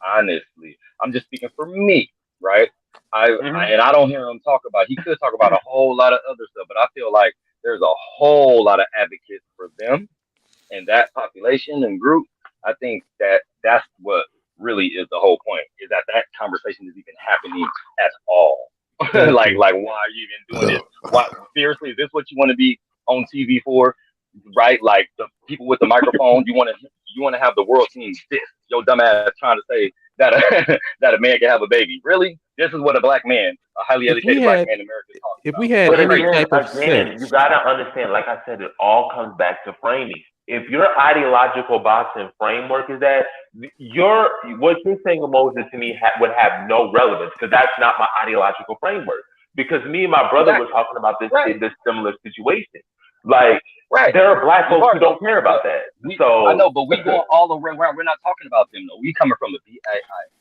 Honestly, I'm just speaking for me, right? And I don't hear him talk about. He could talk about a whole lot of other stuff, but I feel like there's a whole lot of advocates for them and that population and group. I think that's what really is the whole point, is that conversation is even happening at all. like why are you even doing this? Why, seriously, is this what you want to be on TV for? Right? Like, the people with the microphone, you want to have the world seeing this. Your dumb ass trying to say that a man can have a baby. Really? This is what a black man, a highly educated black man in America is talking if about. we had any type of sense, you gotta understand, like I said, it all comes back to framing. If your ideological boxing framework is that, what you're saying, Moses, to me would have no relevance, because that's not my ideological framework. Because me and my brother were talking about this similar situation. Like, there are black folks who don't care about that. I know, but we going all the way around. We're not talking about them, though. We coming from the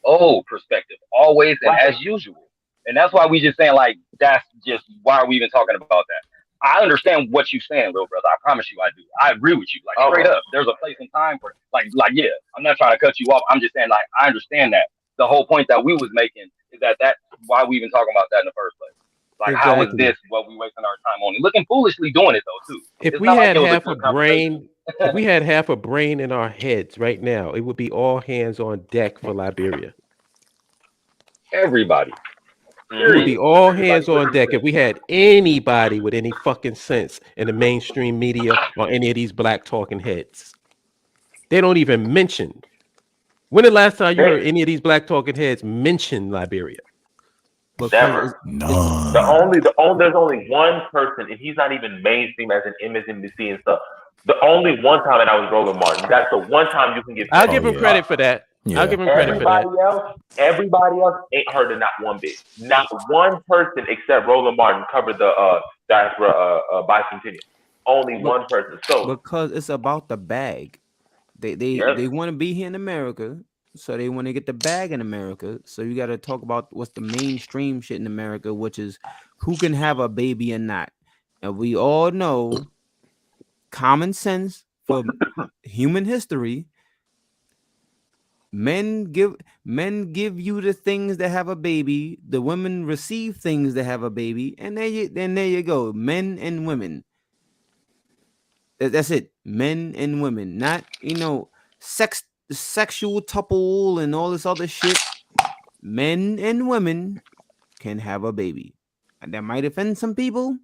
BAIO perspective, always and as usual. And that's why we just saying, like, that's just, why are we even talking about that? I understand what you're saying, little brother. I promise you I do. I agree with you. Like, straight up. There's a place and time for, like, yeah, I'm not trying to cut you off. I'm just saying, like, I understand that. The whole point that we was making is that's why we even talking about that in the first place. Like, how is this what we wasting our time on? Looking foolishly doing it, though, too. If we had half a brain, if we had half a brain in our heads right now, it would be all hands on deck for Liberia. Everybody. It would be all hands on deck if we had anybody with any fucking sense in the mainstream media or any of these black talking heads. They don't even mention. When the last time you heard any of these black talking heads mention Liberia? Never. None. There's only one person, and he's not even mainstream as an MSNBC and stuff. The only one time, and I was Roland Martin. That's the one time you can give. I'll give him credit for that. Yeah. I'll give him credit for that. Everybody else ain't heard of not one bit. Not one person except Roland Martin covered the diaspora bicentennial. Only one person. So because it's about the bag. They want to be here in America, so they want to get the bag in America. So you got to talk about what's the mainstream shit in America, which is who can have a baby and not. And we all know common sense for human history. Men give you the things that have a baby. The women receive things that have a baby, and there you go. Men and women. That's it. Men and women, not sexual tuple and all this other shit. Men and women can have a baby, and that might offend some people.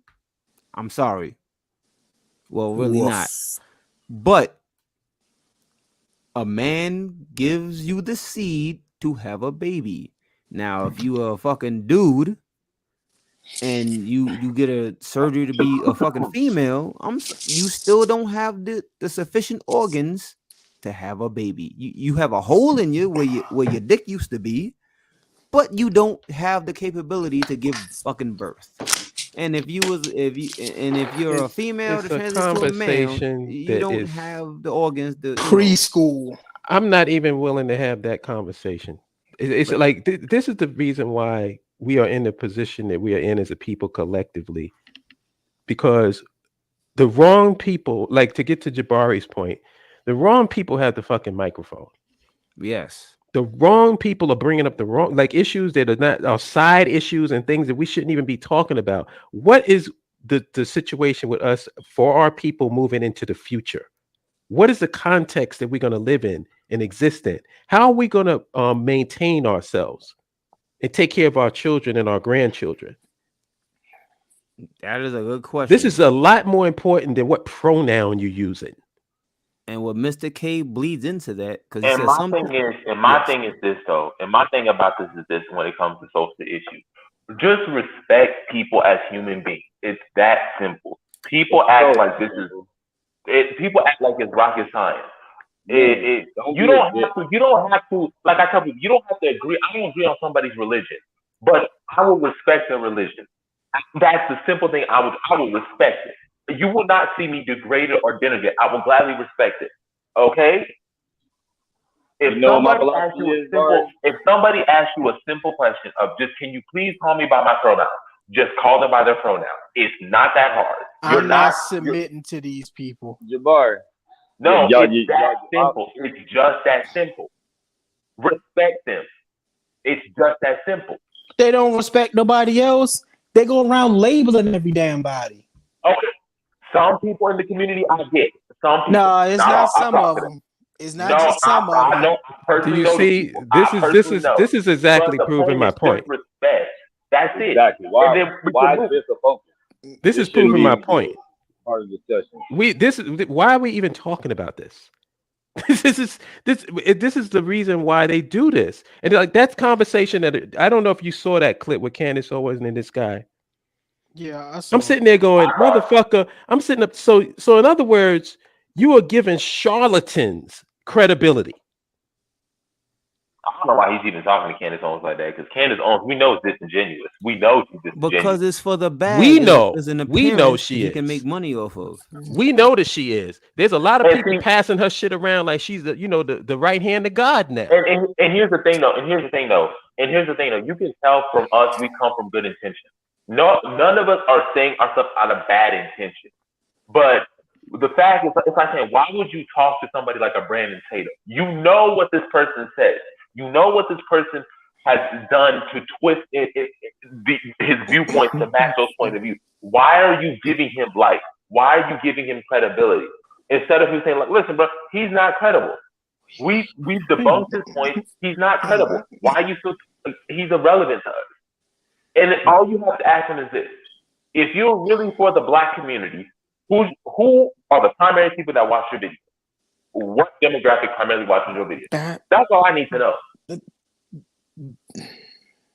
I'm sorry. Well, really not. But a man gives you the seed to have a baby. Now, if you are a fucking dude and you get a surgery to be a fucking female, you still don't have the sufficient organs to have a baby. You have a hole in you where your dick used to be, but you don't have the capability to give fucking birth. And if you're a female to transition to a male, you don't have the organs. Preschool. I'm not even willing to have that conversation. It's like this is the reason why we are in the position that we are in as a people collectively, because the wrong people, like to get to Jabari's point, the wrong people have the fucking microphone. Yes. The wrong people are bringing up the wrong issues that are side issues and things that we shouldn't even be talking about. What is the situation with us for our people moving into the future? What is the context that we're going to live in and exist in? How are we going to maintain ourselves and take care of our children and our grandchildren? That is a good question. This is a lot more important than what pronoun you're using. And what Mr. K bleeds into that, because my thing is this though, and my thing about this is this: when it comes to social issues, just respect people as human beings. It's that simple. People act like this is it. People act like it's rocket science. You don't have to. Like I tell people, you don't have to agree. I don't agree on somebody's religion, but I will respect their religion. That's the simple thing. I will respect it. You will not see me degrade it or denigrate. I will gladly respect it. Okay? If somebody asks you a simple question of just, can you please call me by my pronoun? Just call them by their pronoun. It's not that hard. I'm not submitting to these people. Jabari. No, it's that simple. It's just that simple. Respect them. It's just that simple. They don't respect nobody else. They go around labeling every damn body. Okay. Some people in the community I get. Some people. No, it's not some of them. It's not just some of them. Do you see? This is exactly proving my point. Respect. That's it. Exactly. Why is this a focus? This is proving my point. Part of the discussion. Why are we even talking about this? This is the reason why they do this. And like that's conversation that I don't know if you saw that clip with Candace Owens and this guy. Yeah, I'm sitting there going, motherfucker. I'm sitting up. So in other words, you are giving charlatans credibility. I don't know why he's even talking to Candace Owens like that, because Candace Owens, we know, is disingenuous. We know she's disingenuous. Because it's for the bag. We know she is. Can make money off of. We know that she is. There's a lot of people passing her shit around like she's the right hand of God now. And here's the thing though. You can tell from us we come from good intentions. No, none of us are saying our stuff out of bad intention. But the fact is, it's like saying, why would you talk to somebody like a Brandon Tatum? You know what this person says. You know what this person has done to twist his viewpoints to match those points of view. Why are you giving him life? Why are you giving him credibility? Instead of you saying, like, listen, bro, he's not credible. We've debunked his point. He's not credible. Why are you still? He's irrelevant to us. And all you have to ask him is this: if you're really for the Black community, who are the primary people that watch your video? What demographic primarily watches your video? That's all I need to know.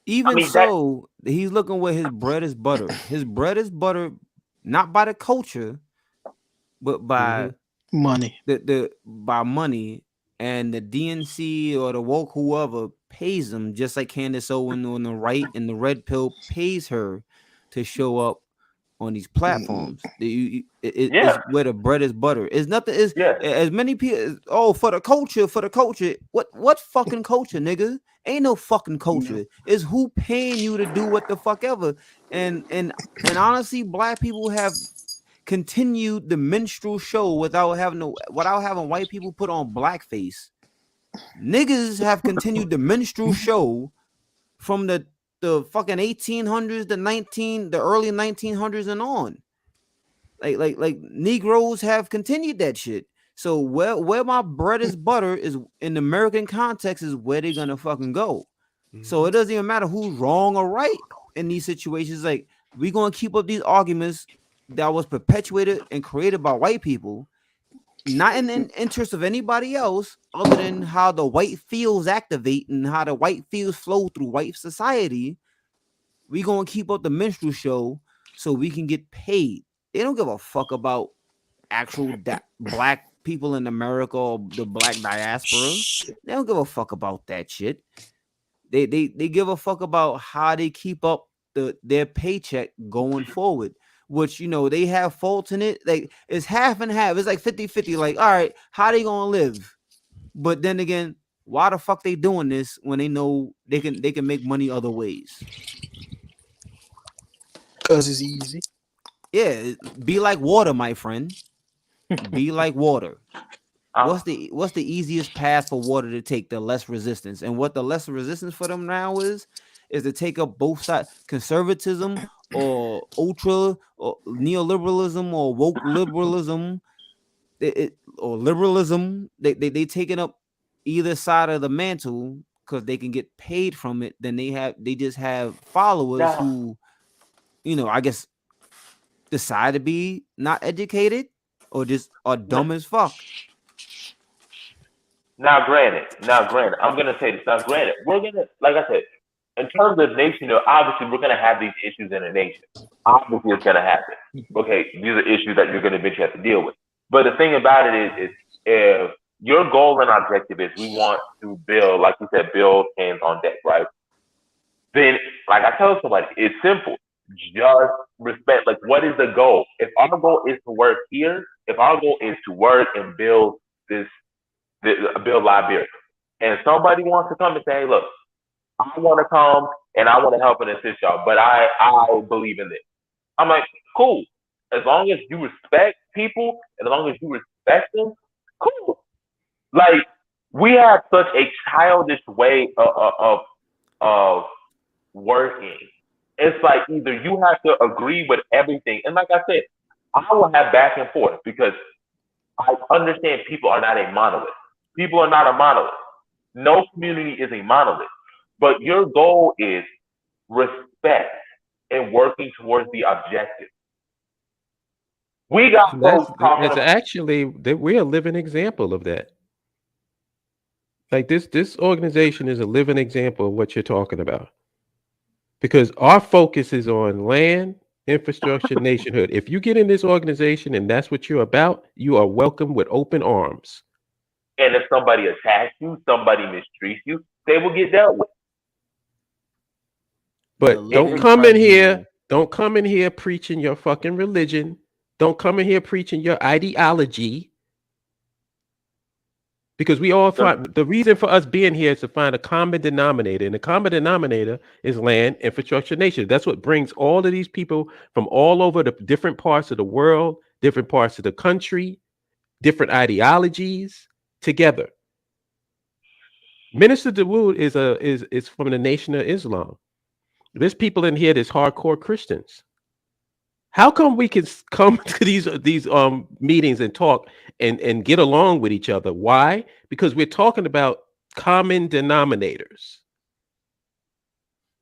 He's looking where his bread is butter. His bread is butter, not by the culture, but by Money. The by money, and the DNC or the woke whoever pays them, just like Candace Owen on the right and the red pill pays her to show up on these platforms. It's where the bread is butter. It's nothing. Is as many people. Oh, for the culture, for the culture. What fucking culture, nigga? Ain't no fucking culture. No. It's who paying you to do what the fuck ever. And honestly, black people have continued the minstrel show without having white people put on blackface. Niggas have continued the minstrel show from the fucking 1800s, the early 1900s and on. Like Negroes have continued that shit. So where my bread is butter is in the American context is where they're gonna fucking go. So it doesn't even matter who's wrong or right in these situations. Like, we're gonna keep up these arguments that was perpetuated and created by white people, not in the interest of anybody else other than how the white fields activate and how the white fields flow through white society. We gonna keep up the minstrel show so we can get paid. They don't give a fuck about actual black people in America or the black diaspora. They don't give a fuck about that shit. They give a fuck about how they keep up their paycheck going forward, which, you know, they have faults in it. Like, it's half and half. It's like 50-50. Like, all right, how they gonna live? But then again, why the fuck they doing this when they know they can make money other ways? Because it's easy. Yeah, be like water, my friend. Be like water. What's the easiest path for water to take? The less resistance. And what the less resistance for them now is to take up both sides, conservatism or ultra or neoliberalism or woke liberalism, or liberalism. They taking up either side of the mantle because they can get paid from it. Then they just have followers who, you know, I guess decide to be not educated or just are dumb as fuck. Now, granted, I'm gonna say this. Now, granted, we're gonna, like I said, in terms of nation, obviously we're gonna have these issues in a nation. Obviously, it's gonna happen. Okay, these are issues that you're gonna eventually have to deal with. But the thing about it is if your goal and objective is we want to build, like you said, build hands on deck, right? Then, like I tell somebody, it's simple. Just respect. Like, what is the goal? If our goal is to work here, if our goal is to work and build build Liberia, and somebody wants to come and say, hey, look, I want to come and I want to help and assist y'all, but I believe in this. I'm like, cool. As long as you respect people, and as long as you respect them, cool. Like, we have such a childish way of working. It's like either you have to agree with everything, and like I said, I will have back and forth because I understand people are not a monolith. People are not a monolith. No community is a monolith. But your goal is respect and working towards the objective. We got folks talking It's actually that we're a living example of that. Like, this organization is a living example of what you're talking about. Because our focus is on land, infrastructure, nationhood. If you get in this organization and that's what you're about, you are welcome with open arms. And if somebody attacks you, somebody mistreats you, they will get dealt with. But don't come in here preaching your fucking religion. Don't come in here preaching your ideology. Because we all find the reason for us being here is to find a common denominator. And the common denominator is land, infrastructure, nation. That's what brings all of these people from all over the different parts of the world, different parts of the country, different ideologies together. Minister Dawood is from the Nation of Islam. There's people in here that's hardcore Christians. How come we can come to these meetings and talk and get along with each other? Why? Because we're talking about common denominators.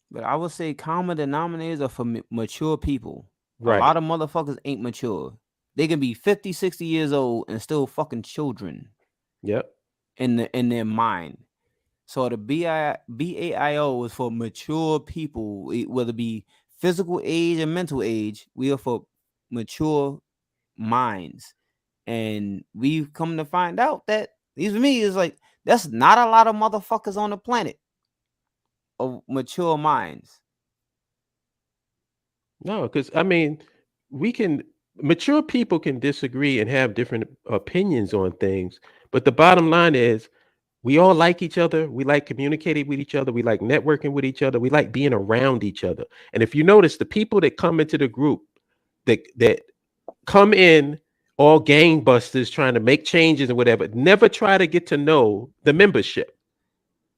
But I would say common denominators are for mature people. Right. A lot of motherfuckers ain't mature. They can be 50, 60 years old and still fucking children. Yep. In their mind. So the BAIO is for mature people, whether it be physical age and mental age. We are for mature minds. And we've come to find out that, even me, is like, that's not a lot of motherfuckers on the planet of mature minds. No, because I mean, mature people can disagree and have different opinions on things, but the bottom line is we all like each other. We like communicating with each other. We like networking with each other. We like being around each other. And if you notice, the people that come into the group that come in all gangbusters trying to make changes and whatever, never try to get to know the membership.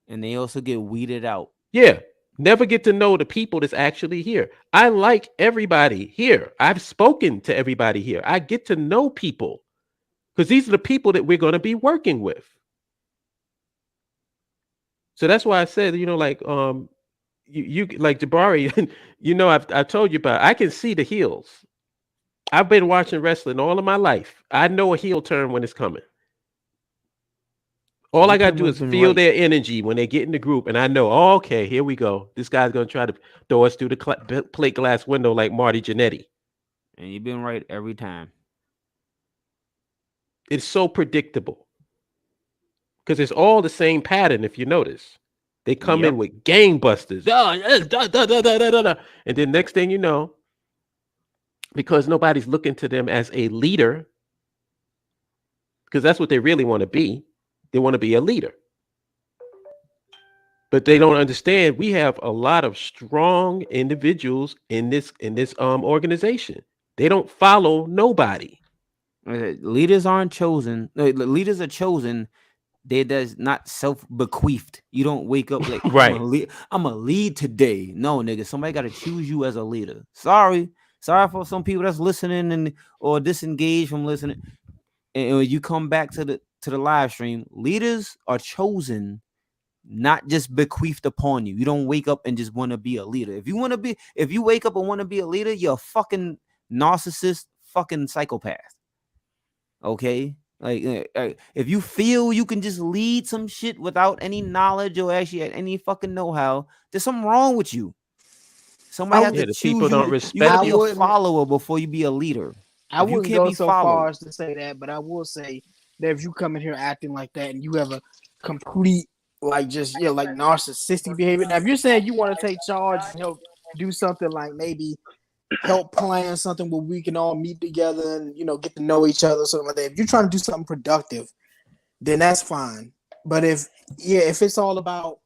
And they also get weeded out. Yeah. Never get to know the people that's actually here. I like everybody here. I've spoken to everybody here. I get to know people because these are the people that we're going to be working with. So that's why I said, like, you like Jabari, I've told you about, I can see the heels. I've been watching wrestling all of my life. I know a heel turn when it's coming. All I got to do is feel their energy when they get in the group, and I know, oh, okay, here we go. This guy's going to try to throw us through the plate glass window like Marty Jannetty. And you've been right every time. It's so predictable because it's all the same pattern. If you notice, they come in with gangbusters. And then next thing you know, because nobody's looking to them as a leader, because that's what they really want to be. They want to be a leader. But they don't understand we have a lot of strong individuals in this organization. They don't follow nobody. Leaders aren't chosen. Leaders are chosen. They does not self-bequeathed. You don't wake up like, right, I'm a lead today. No, nigga, somebody got to choose you as a leader. Sorry for some people that's listening or disengaged from listening. And when you come back to the live stream, leaders are chosen, not just bequeathed upon you. You don't wake up and just want to be a leader. If you wake up and want to be a leader, you're a fucking narcissist, fucking psychopath. Okay? Like, if you feel you can just lead some shit without any knowledge or actually any fucking know-how, there's something wrong with you. Somebody has to choose people you. Don't respect you gotta be a follower before you be a leader. I wouldn't go so far as to say that, but I will say that if you come in here acting like that and you have a complete like narcissistic behavior. Now, if you're saying you want to take charge and help do something like maybe help plan something where we can all meet together and get to know each other, something like that. If you're trying to do something productive, then that's fine. But if it's all about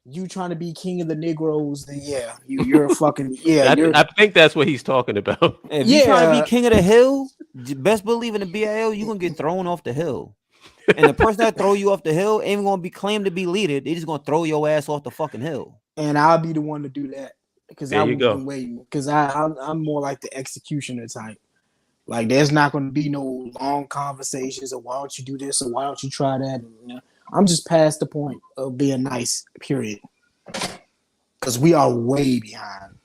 you trying to be king of the Negroes, then you're a fucking I think that's what he's talking about. If you trying to be king of the hill, best believe in the BAIO, you're gonna get thrown off the hill. And the person that throw you off the hill ain't gonna be claimed to be leader. They just gonna throw your ass off the fucking hill. And I'll be the one to do that because I've been waiting. Because I'm more like the executioner type. Like there's not gonna be no long conversations or why don't you do this or why don't you try that. And, I'm just past the point of being nice. Period. Because we are way behind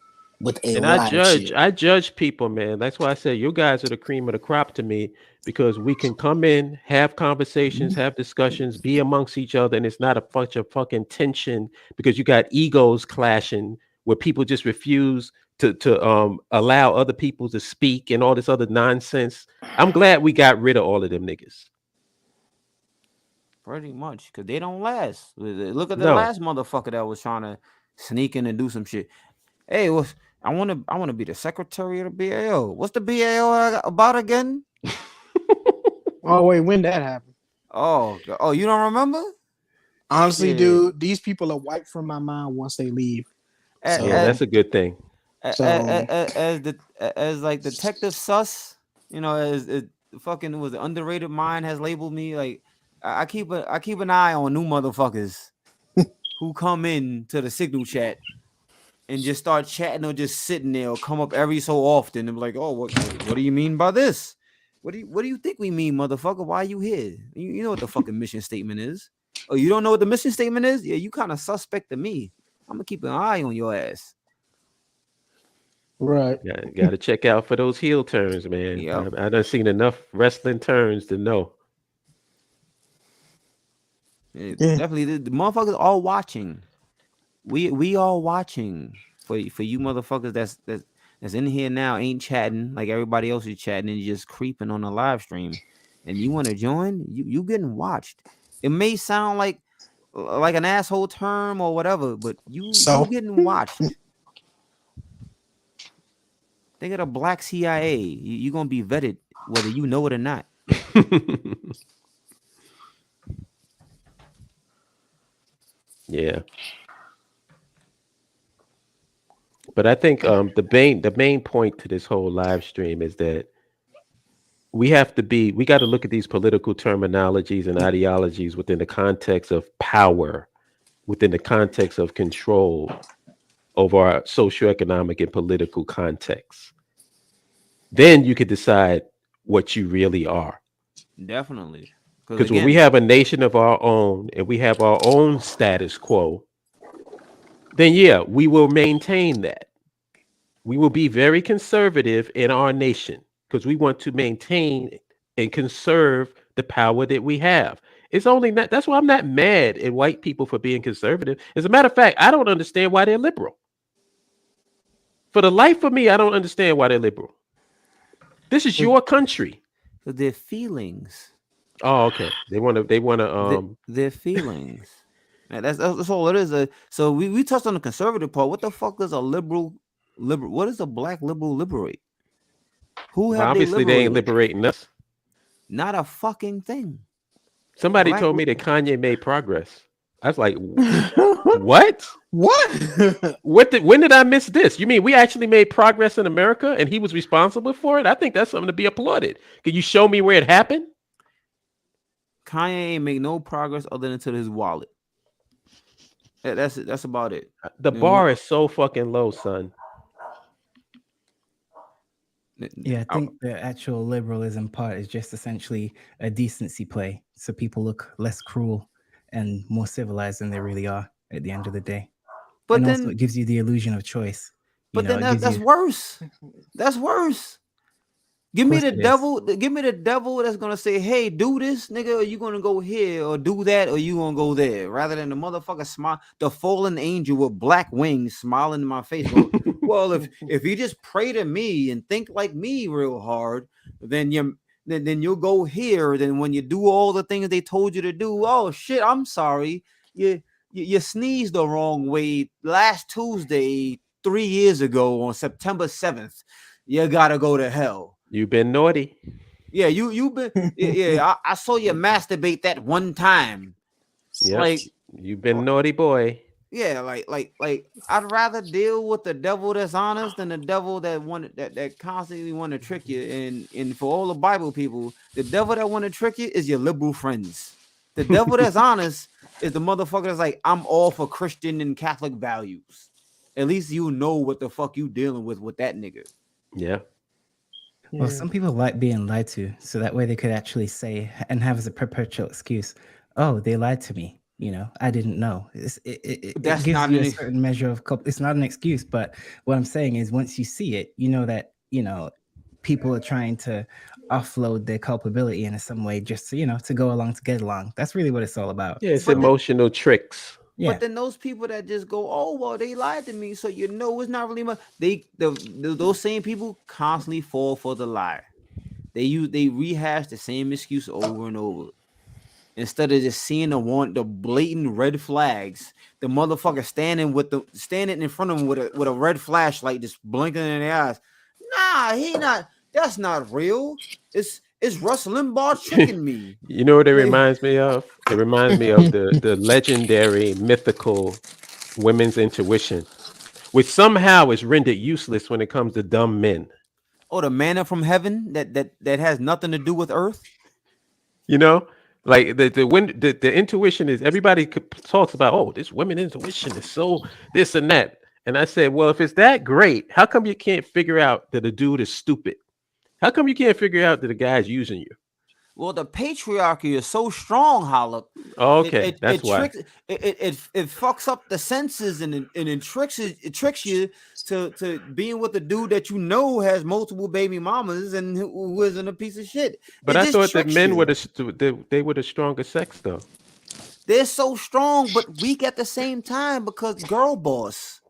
with a lot of shit. I judge people, man. That's why I say you guys are the cream of the crop to me, because we can come in, have conversations, have discussions, be amongst each other, and it's not a bunch of fucking tension because you got egos clashing where people just refuse to allow other people to speak and all this other nonsense. I'm glad we got rid of all of them niggas. Pretty much, because they don't last. Look at the last motherfucker that was trying to sneak in and do some shit. Hey, I want to be the secretary of the BAIO. What's the BAIO about again? Oh wait, when that happened? Oh, you don't remember? Honestly, dude, these people are wiped from my mind once they leave. So, that's a good thing. As like Detective Sus, as fucking was the underrated mind has labeled me. Like I keep an eye on new motherfuckers who come in to the signal chat and just start chatting or just sitting there or come up every so often and be like, oh, what do you mean by this? What do you think we mean, motherfucker? Why are you here? You know what the fucking mission statement is. Oh, you don't know what the mission statement is? Yeah, you kind of suspect to me. I'm gonna keep an eye on your ass. Right. Got to check out for those heel turns, man. Yep. I done seen enough wrestling turns to know. Definitely, the motherfuckers all watching. We all watching for you motherfuckers that's in here now, ain't chatting like everybody else is chatting and just creeping on the live stream. and you want to join, you getting watched. It may sound like an asshole term or whatever, but you getting watched. Think of the black CIA. You're gonna be vetted whether you know it or not. Yeah. But I think the main point to this whole live stream is that we got to look at these political terminologies and ideologies within the context of power, within the context of control over our socioeconomic and political context. Then you could decide what you really are. Definitely. Because when we have a nation of our own and we have our own status quo, then yeah, we will maintain that. We will be very conservative in our nation because we want to maintain and conserve the power that we have. It's only not, that's why I'm not mad at white people for being conservative. As a matter of fact, I don't understand why they're liberal. For the life of me, I don't understand why they're liberal. This is your country. So their feelings. Oh, okay. They want to their feelings. That's all it is. So we touched on the conservative part. What the fuck is a liberal? What is a black liberal liberate? Who have obviously they ain't liberating us. Not a fucking thing. Somebody told me that Kanye made progress. I was like, what? When did I miss this? You mean we actually made progress in America and he was responsible for it? I think that's something to be applauded. Can you show me where it happened? Kanye ain't make no progress other than to his wallet. That's about it. The bar is so fucking low, son. Yeah, I think the actual liberalism part is just essentially a decency play, so people look less cruel and more civilized than they really are at the end of the day. But and then also it gives you the illusion of choice. But then that's worse. That's worse. Give me the devil. Give me the devil that's gonna say, "Hey, do this, nigga. Or you gonna go here, or do that, or you gonna go there." Rather than the motherfucker smile, the fallen angel with black wings smiling in my face. Going, well, if you just pray to me and think like me real hard, then you'll go here. Then when you do all the things they told you to do, oh shit, I'm sorry, you sneezed the wrong way last Tuesday 3 years ago on September 7th. You gotta go to hell. You've been naughty. Yeah, you've been. Yeah, I saw you masturbate that one time. Yeah, like you've been naughty boy. Yeah, like I'd rather deal with the devil that's honest than the devil that constantly want to trick you. And for all the Bible people, the devil that want to trick you is your liberal friends. The devil that's honest is the motherfucker that's like, I'm all for Christian and Catholic values. At least you know what the fuck you dealing with that nigga. Yeah. Well, some people like being lied to, so that way they could actually say and have as a perpetual excuse, "Oh, they lied to me. I didn't know." It gives you a certain measure of it's not an excuse, but what I'm saying is, once you see it, you know that people are trying to offload their culpability in some way, just to go along to get along. That's really what it's all about. Yeah, it's emotional tricks. Yeah. But then those people that just go, oh well, they lied to me, so it's not really much. Those same people constantly fall for the lie. They rehash the same excuse over and over instead of just seeing the blatant red flags. The motherfucker standing in front of him with a red flashlight, just blinking in their eyes. Nah, he not. That's not real. It's Russ Limbaugh tricking me. You know what it reminds me of? It reminds me of the legendary, mythical women's intuition, which somehow is rendered useless when it comes to dumb men. Oh, the manna from heaven that has nothing to do with earth. Like the intuition is, everybody talks about, oh, this women intuition is so this and that. And I said, well, if it's that great, how come you can't figure out that a dude is stupid? How come you can't figure out that the guy's using you? Well, the patriarchy is so strong, Hollop. Okay, that's why. It fucks up the senses and it tricks you to being with a dude that has multiple baby mamas and who isn't a piece of shit. But I thought that men were they were the stronger sex, though. They're so strong, but weak at the same time because girl boss.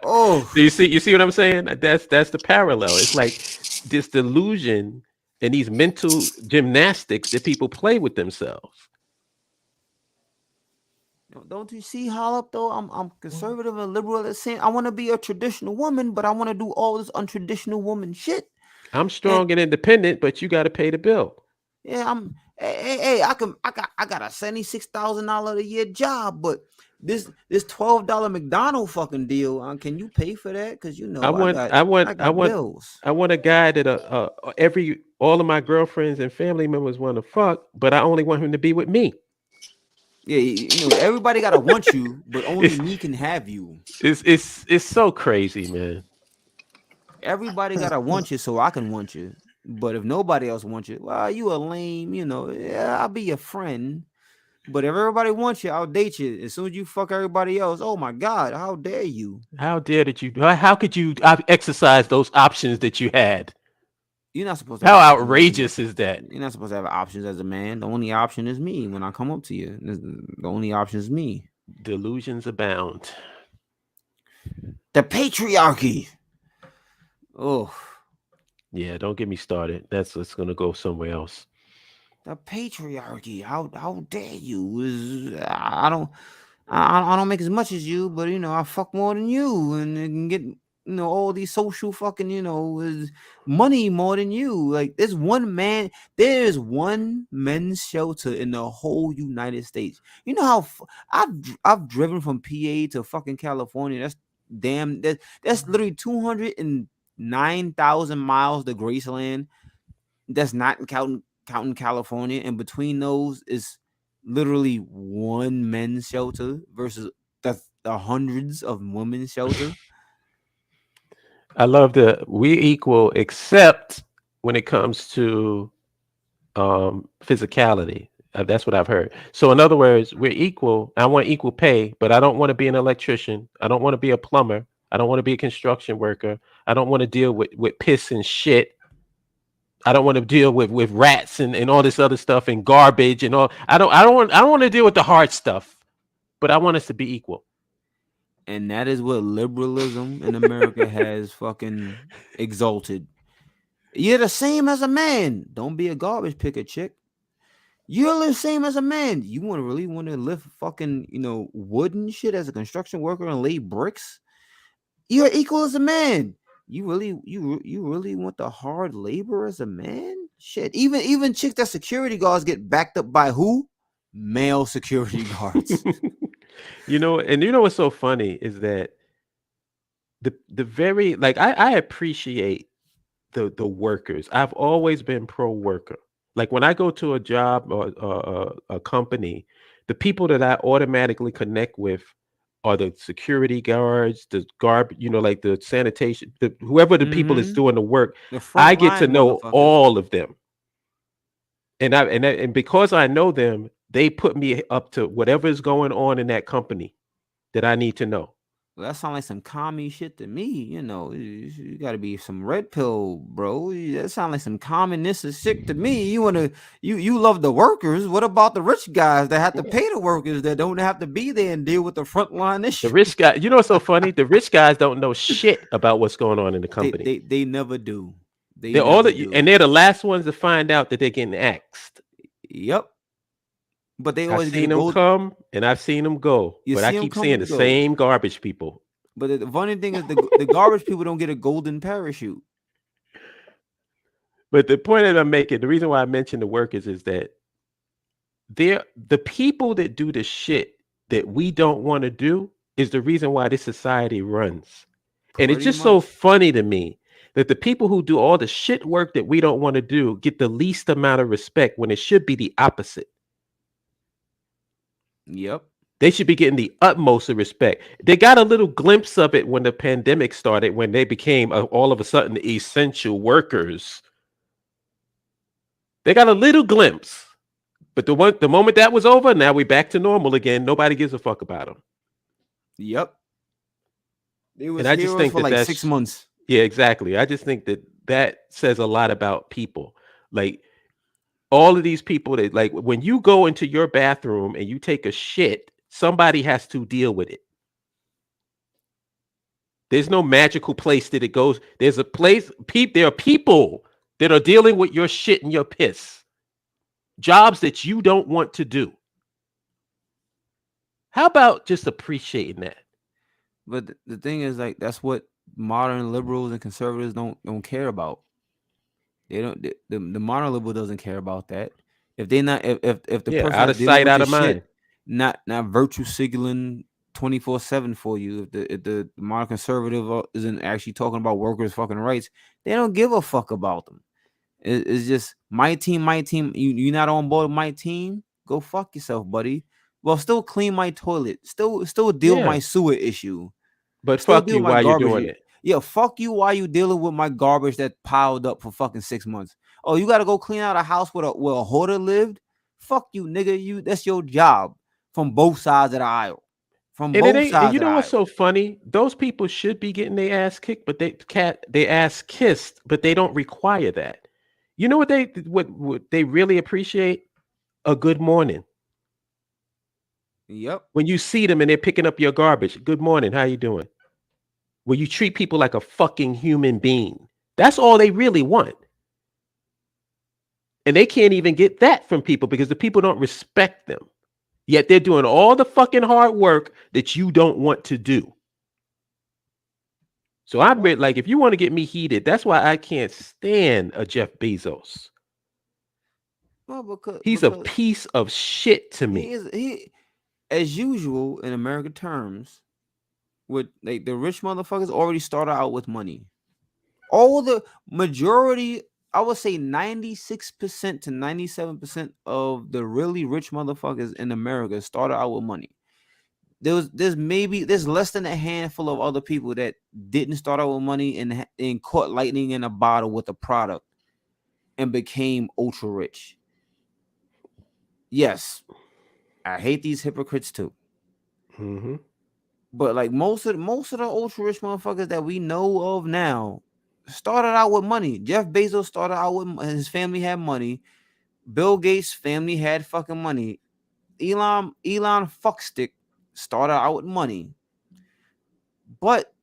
Oh, so you see what I'm saying? That's the parallel. It's like this delusion and these mental gymnastics that people play with themselves. Don't you see, Hollop, though? I'm conservative and liberal at the same. I want to be a traditional woman, but I want to do all this untraditional woman shit. I'm strong and independent, but you got to pay the bill. Yeah, hey, I got a $76,000 a year job, but this $12 McDonald's fucking deal, can you pay for that? Because you know I got bills. I want a guy that all of my girlfriends and family members want to fuck, but I only want him to be with me. Yeah, you know, everybody gotta want you, but only me can have you. It's so crazy, man. Everybody gotta want you so I can want you. But if nobody else wants you, well, you a lame, you know. Yeah, I'll be your friend. But if everybody wants you, I'll date you. As soon as you fuck everybody else, oh my God, how dare you? How could you exercise those options that you had? You're not supposed to. How outrageous is that? You're not supposed to have options as a man. The only option is me when I come up to you. The only option is me. Delusions abound. The patriarchy. Oh. Yeah, don't get me started. It's gonna go somewhere else. The patriarchy. How dare you? I don't make as much as you, but you know I fuck more than you and get all these social fucking money more than you. Like there's one men's shelter in the whole United States. You know how I've driven from PA to fucking California. That's literally 209,000 miles to Graceland. That's not counting California, and between those is literally one men's shelter versus the hundreds of women's shelter. I love we equal except when it comes to physicality. That's what I've heard. So in other words, we're equal. I want equal pay, but I don't want to be an electrician. I don't want to be a plumber. I don't want to be a construction worker. I don't want to deal with piss and shit. I don't want to deal with rats and all this other stuff and garbage and all. I don't want to deal with the hard stuff, but I want us to be equal. And that is what liberalism in America has fucking exalted. You're the same as a man. Don't be a garbage picker, chick. You're the same as a man. You really want to lift fucking wood and shit as a construction worker and lay bricks? You're equal as a man. You really want the hard labor as a man? Shit. Even chicks that security guards get backed up by who? Male security guards. What's so funny is that the very I appreciate the workers. I've always been pro worker. Like when I go to a job or a company, the people that I automatically connect with are the security guards, the garbage, like the sanitation, whoever the people that's doing the work. I get to know all of them, and because I know them, they put me up to whatever is going on in that company that I need to know. Well, that sounds like some commie shit to me. You got to be some red pill, bro. That sounds like some communist shit to me. You love the workers. What about the rich guys that have to pay the workers that don't have to be there and deal with the frontline issue? The rich guy, what's so funny? The rich guys don't know shit about what's going on in the company. They never do. And they're the last ones to find out that they're getting axed. Yep. But they always I've seen them come and I've seen them go. But I keep seeing the same garbage people. But the funny thing is the garbage people don't get a golden parachute. But the point that I'm making, the reason why I mentioned the workers is that the people that do the shit that we don't want to do is the reason why this society runs. And it's just so funny to me that the people who do all the shit work that we don't want to do get the least amount of respect when it should be the opposite. Yep. They should be getting the utmost of respect. They got a little glimpse of it when the pandemic started, when they became all of a sudden essential workers. They got a little glimpse. But the moment that was over, now we're back to normal again. Nobody gives a fuck about them. Yep. And I just think for that's 6 months. Yeah, exactly. I just think that says a lot about people. Like all of these people that when you go into your bathroom and you take a shit, somebody has to deal with it. There's no magical place that it goes. There's a place. There are people that are dealing with your shit and your piss. Jobs that you don't want to do. How about just appreciating that? But the thing is, like, that's what modern liberals and conservatives don't care about. They don't. The modern liberal doesn't care about that. If they not if the person out of sight, out of mind, shit, not virtue signaling 24/7 for you. If the modern conservative isn't actually talking about workers' fucking rights, they don't give a fuck about them. It's just my team. You not on board with my team? Go fuck yourself, buddy. Well, still clean my toilet. Still deal with my sewer issue. But fuck you while you're doing it. Yeah, fuck you while you dealing with my garbage that piled up for fucking 6 months. Oh, you gotta go clean out a house where a hoarder lived? Fuck you, nigga. That's your job from both sides of the aisle. From both sides. And you know what's so funny? Those people should be getting their ass kicked, but they ass kissed, but they don't require that. You know what they really appreciate? A good morning. Yep. When you see them and they're picking up your garbage, good morning, how you doing? Where you treat people like a fucking human being. That's all they really want. And they can't even get that from people because the people don't respect them. Yet they're doing all the fucking hard work that you don't want to do. So I'm like, if you want to get me heated, that's why I can't stand a Jeff Bezos. Well, he's a piece of shit to me. He as usual in American terms, with like the rich motherfuckers already started out with money. All the majority, I would say 96% to 97% of the really rich motherfuckers in America started out with money. There's less than a handful of other people that didn't start out with money and caught lightning in a bottle with a product and became ultra rich. Yes, I hate these hypocrites too. Mm-hmm. But like most of the ultra rich motherfuckers that we know of now started out with money. Jeff Bezos started out with his family had money. Bill Gates' family had fucking money. Elon fuckstick started out with money. But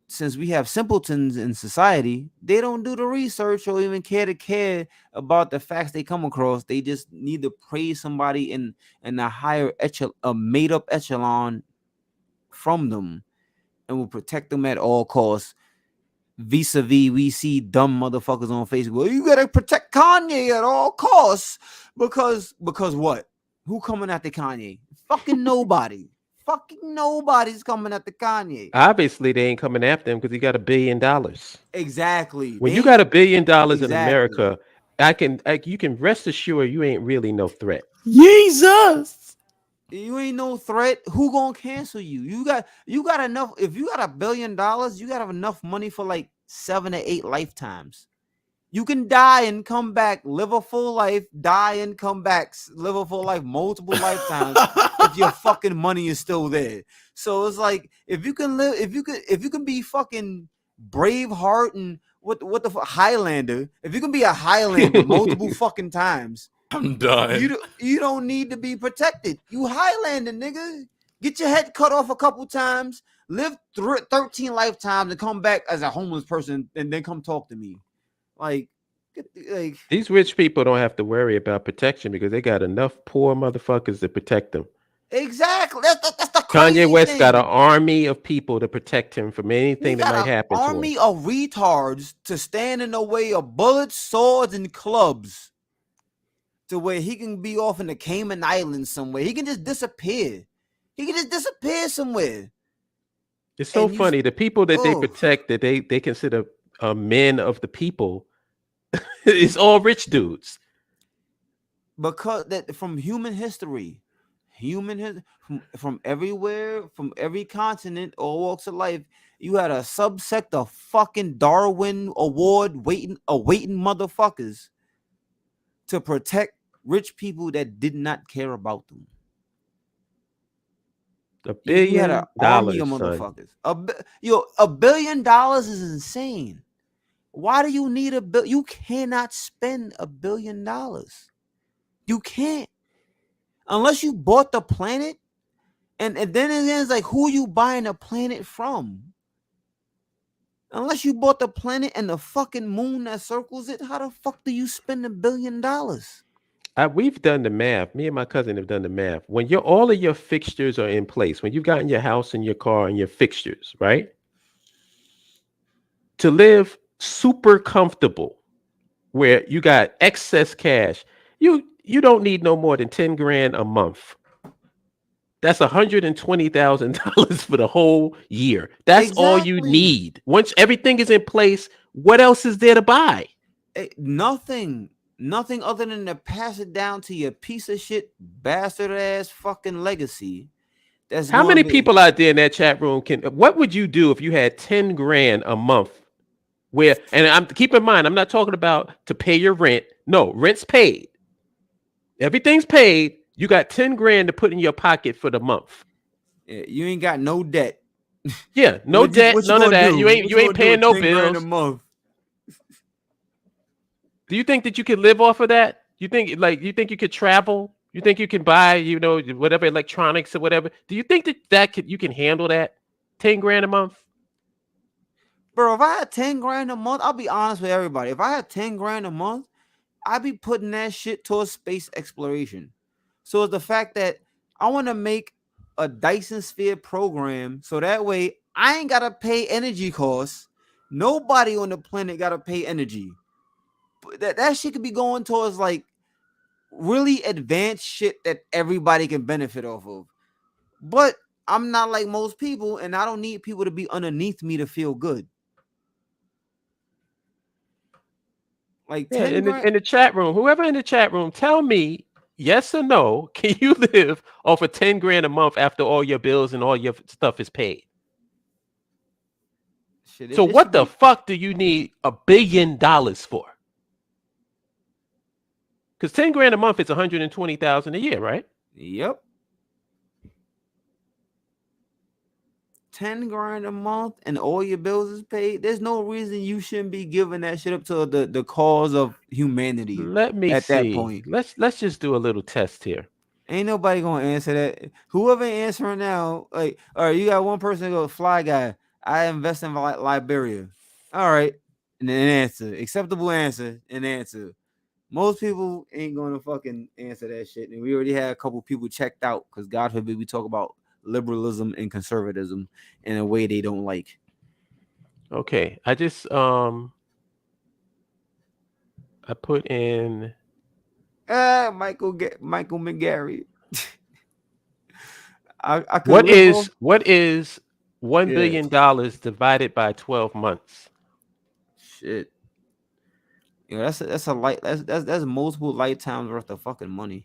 since we have simpletons in society, they don't do the research or even care about the facts they come across. They just need to praise somebody in a higher a made up echelon from them and will protect them at all costs. Vis-a-vis, we see dumb motherfuckers on Facebook. Well, you gotta protect Kanye at all costs because what? Who coming after Kanye? Fucking nobody. Fucking nobody's coming after Kanye. Obviously, they ain't coming after him because he got $1 billion. Exactly. When you got $1 billion in America, you can rest assured you ain't really no threat. Jesus. You ain't no threat. Who gonna cancel you? You got enough. If you got $1 billion, you got enough money for like 7 to 8 lifetimes. You can die and come back, live a full life, die and come back, live a full life, multiple lifetimes. If your fucking money is still there. So it's like if you can live, if you can be fucking Braveheart and what the Highlander. If you can be a Highlander multiple fucking times. I'm done. You don't need to be protected. You Highlander, nigga. Get your head cut off a couple times, live 13 lifetimes, and come back as a homeless person, and then come talk to me. Like these rich people don't have to worry about protection because they got enough poor motherfuckers to protect them. Exactly. That's the crazy Kanye West thing. got an army of people to protect him from anything that might happen to him. Army of retards to stand in the way of bullets, swords, and clubs. To where he can be off in the Cayman Islands somewhere. He can just disappear. He can just disappear somewhere. It's so funny. The people that they protect, that they consider men of the people, it's all rich dudes. Because that from human history, from everywhere, from every continent or walks of life, you had a subsect of fucking Darwin Award awaiting motherfuckers to protect rich people that did not care about them. $1 billion, you had an army of motherfuckers. $1 billion is insane. Why do you need $1 billion? You cannot spend $1 billion. You can't, unless you bought the planet. And then it's like, who you buying the planet from? Unless you bought the planet and the fucking moon that circles it, how the fuck do you spend $1 billion? We've done the math. Me and my cousin have done the math. When all of your fixtures are in place, when you've gotten your house and your car and your fixtures, right? To live super comfortable, where you got excess cash, you don't need no more than 10 grand a month. That's $120,000 for the whole year. That's all you need. Once everything is in place, what else is there to buy? Nothing other than to pass it down to your piece of shit bastard ass fucking legacy. That's how many people out there in that chat room what would you do if you had 10 grand a month? Keep in mind, I'm not talking about to pay your rent. No, rent's paid. Everything's paid. You got 10 grand to put in your pocket for the month. Yeah, you ain't got no debt. Yeah, no debt, none of that. You ain't paying no bills. A month. Do you think that you could live off of that? You think you could travel? You think you can buy, whatever electronics or whatever? Do you think you can handle that? 10 grand a month? Bro, if I had 10 grand a month, I'll be honest with everybody. If I had 10 grand a month, I'd be putting that shit towards space exploration. So it's the fact that I want to make a Dyson Sphere program so that way I ain't got to pay energy costs. Nobody on the planet got to pay energy. That shit could be going towards like really advanced shit that everybody can benefit off of. But I'm not like most people, and I don't need people to be underneath me to feel good. Like in the chat room, whoever in the chat room, tell me yes or no. Can you live off of 10 grand a month after all your bills and all your stuff is paid? So what the fuck do you need $1 billion for? Because 10 grand a month is 120,000 a year, right? Yep. 10 grand a month and all your bills is paid. There's no reason you shouldn't be giving that shit up to the cause of humanity. Let me at see. That point. Let's just do a little test here. Ain't nobody gonna answer that. Whoever answering now, like, all right, you got one person go, Fly Guy, I invest in Liberia. All right, and then answer. Acceptable answer and answer. Most people ain't gonna fucking answer that shit. And we already had a couple people checked out because God forbid we talk about liberalism and conservatism in a way they don't like. Okay, I just I put in Michael McGarry. What is $1 billion divided by 12 months? Shit. Yeah, that's multiple lifetimes worth of fucking money.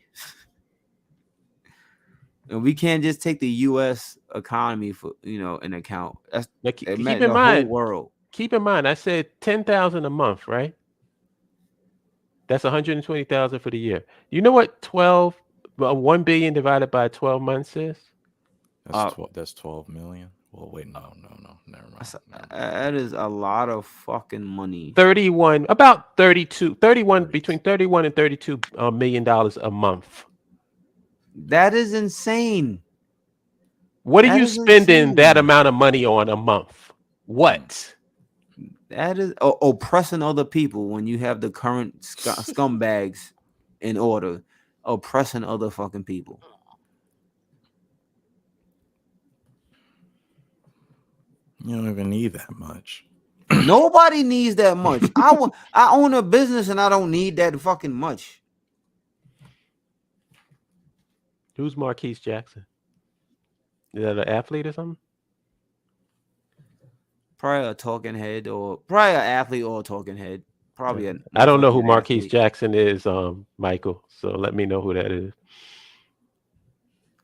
And we can't just take the U.S. economy for in account. That's keep in mind, whole world. Keep in mind, I said 10,000 a month, right? That's 120,000 for the year. You know what 1 billion divided by 12 months is? That's 12 million. Well, wait, no, never mind. That is a lot of fucking money. 31 between 31 and 32 million dollars a month. That is insane. What are you spending that amount of money on a month? What? That is oppressing other people when you have the current scumbags in order, oppressing other fucking people. You don't even need that much. Nobody needs that much. I own a business and I don't need that fucking much. Who's Marquise Jackson? Is that an athlete or something? Probably a talking head, or probably an athlete or a talking head. Probably I don't know who Marquise Jackson is, Michael. So let me know who that is.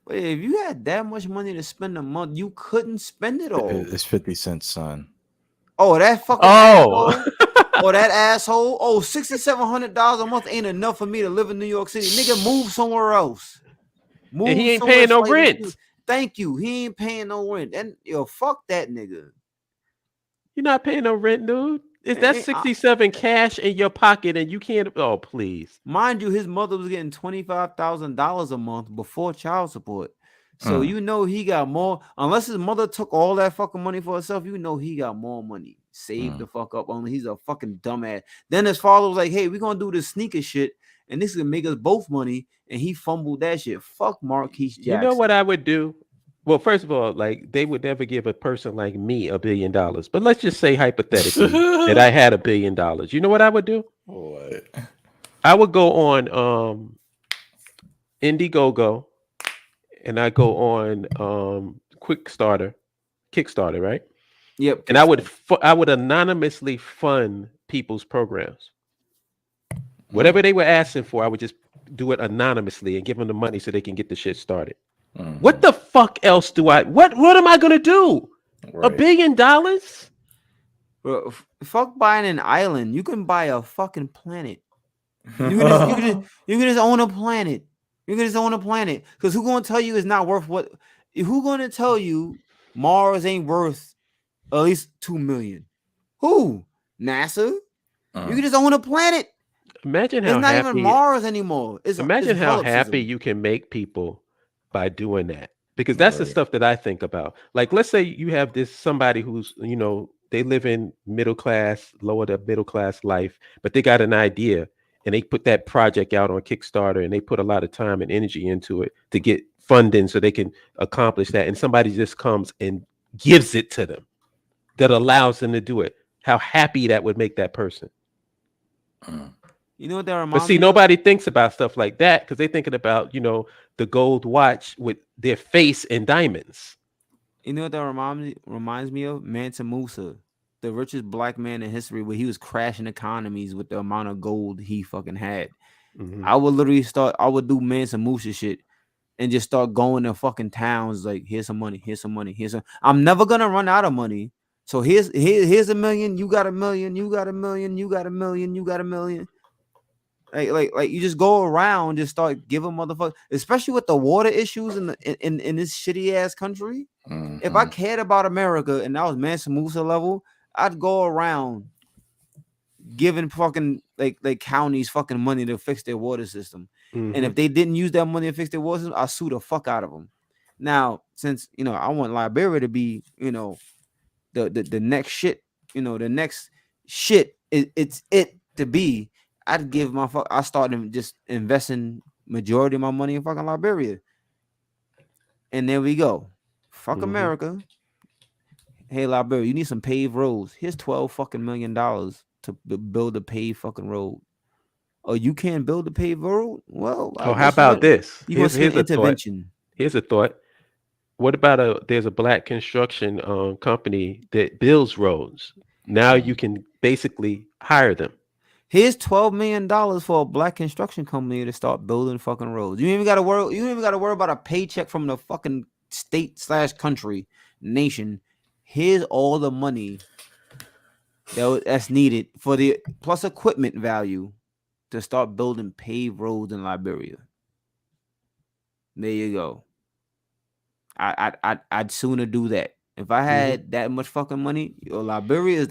But if you had that much money to spend a month, you couldn't spend it all. It's 50 Cent's son. Oh, that fucking asshole. Oh, that asshole. Oh, $6,700 a month ain't enough for me to live in New York City. Nigga, move somewhere else. And he ain't paying no rent. Thank you. He ain't paying no rent. And fuck that nigga. You're not paying no rent, dude. That's 67 cash in your pocket, and you can't. Oh, please. Mind you, his mother was getting $25,000 a month before child support. So he got more. Unless his mother took all that fucking money for herself, he got more money. Save the fuck up. Only he's a fucking dumbass. Then his father was like, hey, we're gonna do this sneaker shit, and this is gonna make us both money. And he fumbled that shit. Fuck Marquise Jackson. You know what I would do? Well, first of all, like they would never give a person like me $1 billion. But let's just say hypothetically that I had $1 billion. You know what I would do? What? I would go on Indiegogo, and I go on Kickstarter, right? Yep. And I would anonymously fund people's programs. Whatever they were asking for, I would just do it anonymously and give them the money so they can get the shit started. What the fuck else do I? What am I gonna do? Right. $1 billion? Bro, fuck buying an island. You can buy a fucking planet. You can just own a planet. You can just own a planet. Because who's gonna tell you it's not worth what? Who's gonna tell you Mars ain't worth at least $2 million? Who? NASA? You can just own a planet. Imagine how it's not happy, even Mars anymore. Imagine how happy you can make people by doing that. Because that's the stuff that I think about. Like, let's say you have somebody who's, they live in lower to middle class life, but they got an idea and they put that project out on Kickstarter and they put a lot of time and energy into it to get funding so they can accomplish that. And somebody just comes and gives it to them that allows them to do it. How happy that would make that person. You know what that reminds me? But see, nobody thinks about stuff like that because they're thinking about, the gold watch with their face and diamonds. You know what that reminds me of? Mansa Musa, the richest black man in history, where he was crashing economies with the amount of gold he fucking had. Mm-hmm. I would do Mansa Musa shit and just start going to fucking towns like, here's some money, I'm never gonna run out of money. So here's $1 million, you got $1 million, you got $1 million, you got $1 million, you got $1 million. Like you just go around, just start giving motherfuckers, especially with the water issues in this shitty ass country. Mm-hmm. If I cared about America and that was Mansa Musa level, I'd go around giving fucking like counties fucking money to fix their water system. Mm-hmm. And if they didn't use that money to fix their water system, I sue the fuck out of them. Now, since I want Liberia to be, the next shit, the next shit it's it to be. I started just investing majority of my money in fucking Liberia. And there we go. Fuck America. Hey, Liberia, you need some paved roads. Here's $12 million to build a paved fucking road. Oh, you can't build a paved road? Well, how about this? Here's an intervention. Here's a thought. What about there's a black construction company that builds roads. Now you can basically hire them. Here's $12 million for a black construction company to start building fucking roads. You ain't even got to worry about a paycheck from the fucking state/country nation. Here's all the money that's needed for the plus equipment value to start building paved roads in Liberia. There you go. I'd sooner do that. If I had that much fucking money, Liberia is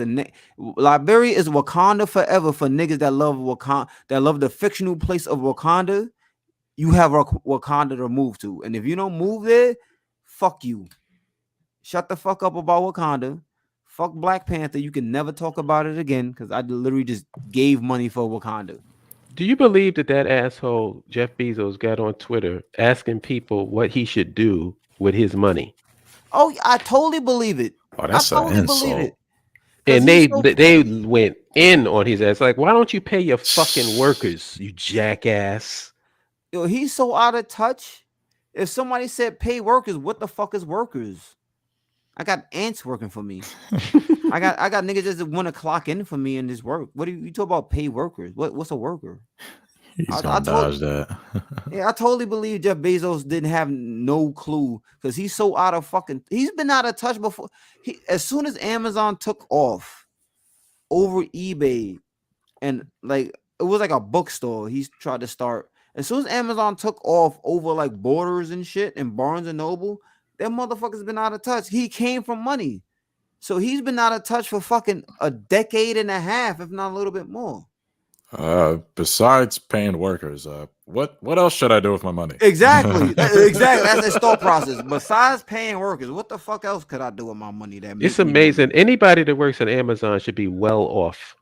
Liberia is Wakanda forever for niggas that love Wakanda, that love the fictional place of Wakanda. You have Wakanda to move to, and if you don't move there, fuck you. Shut the fuck up about Wakanda. Fuck Black Panther. You can never talk about it again because I literally just gave money for Wakanda. Do you believe that asshole Jeff Bezos got on Twitter asking people what he should do with his money? Oh, I totally believe it. Oh, that's an insult. And they went in on his ass. Like, why don't you pay your fucking workers, you jackass? Yo, he's so out of touch. If somebody said pay workers, what the fuck is workers? I got ants working for me. I got niggas just want to clock in for me and just work. What do you talk about pay workers? What's a worker? He's gonna dodge that. Yeah, I totally believe Jeff Bezos didn't have no clue because he's so out of fucking. He's been out of touch before. As soon as Amazon took off over eBay, and like it was like a bookstore, he tried to start. As soon as Amazon took off over like Borders and shit and Barnes and Noble, that motherfucker's been out of touch. He came from money, so he's been out of touch for fucking a decade and a half, if not a little bit more. Besides paying workers, what else should I do with my money? Exactly. That's his thought process. Besides paying workers, what the fuck else could I do with my money? It's amazing. Anybody that works at Amazon should be well off.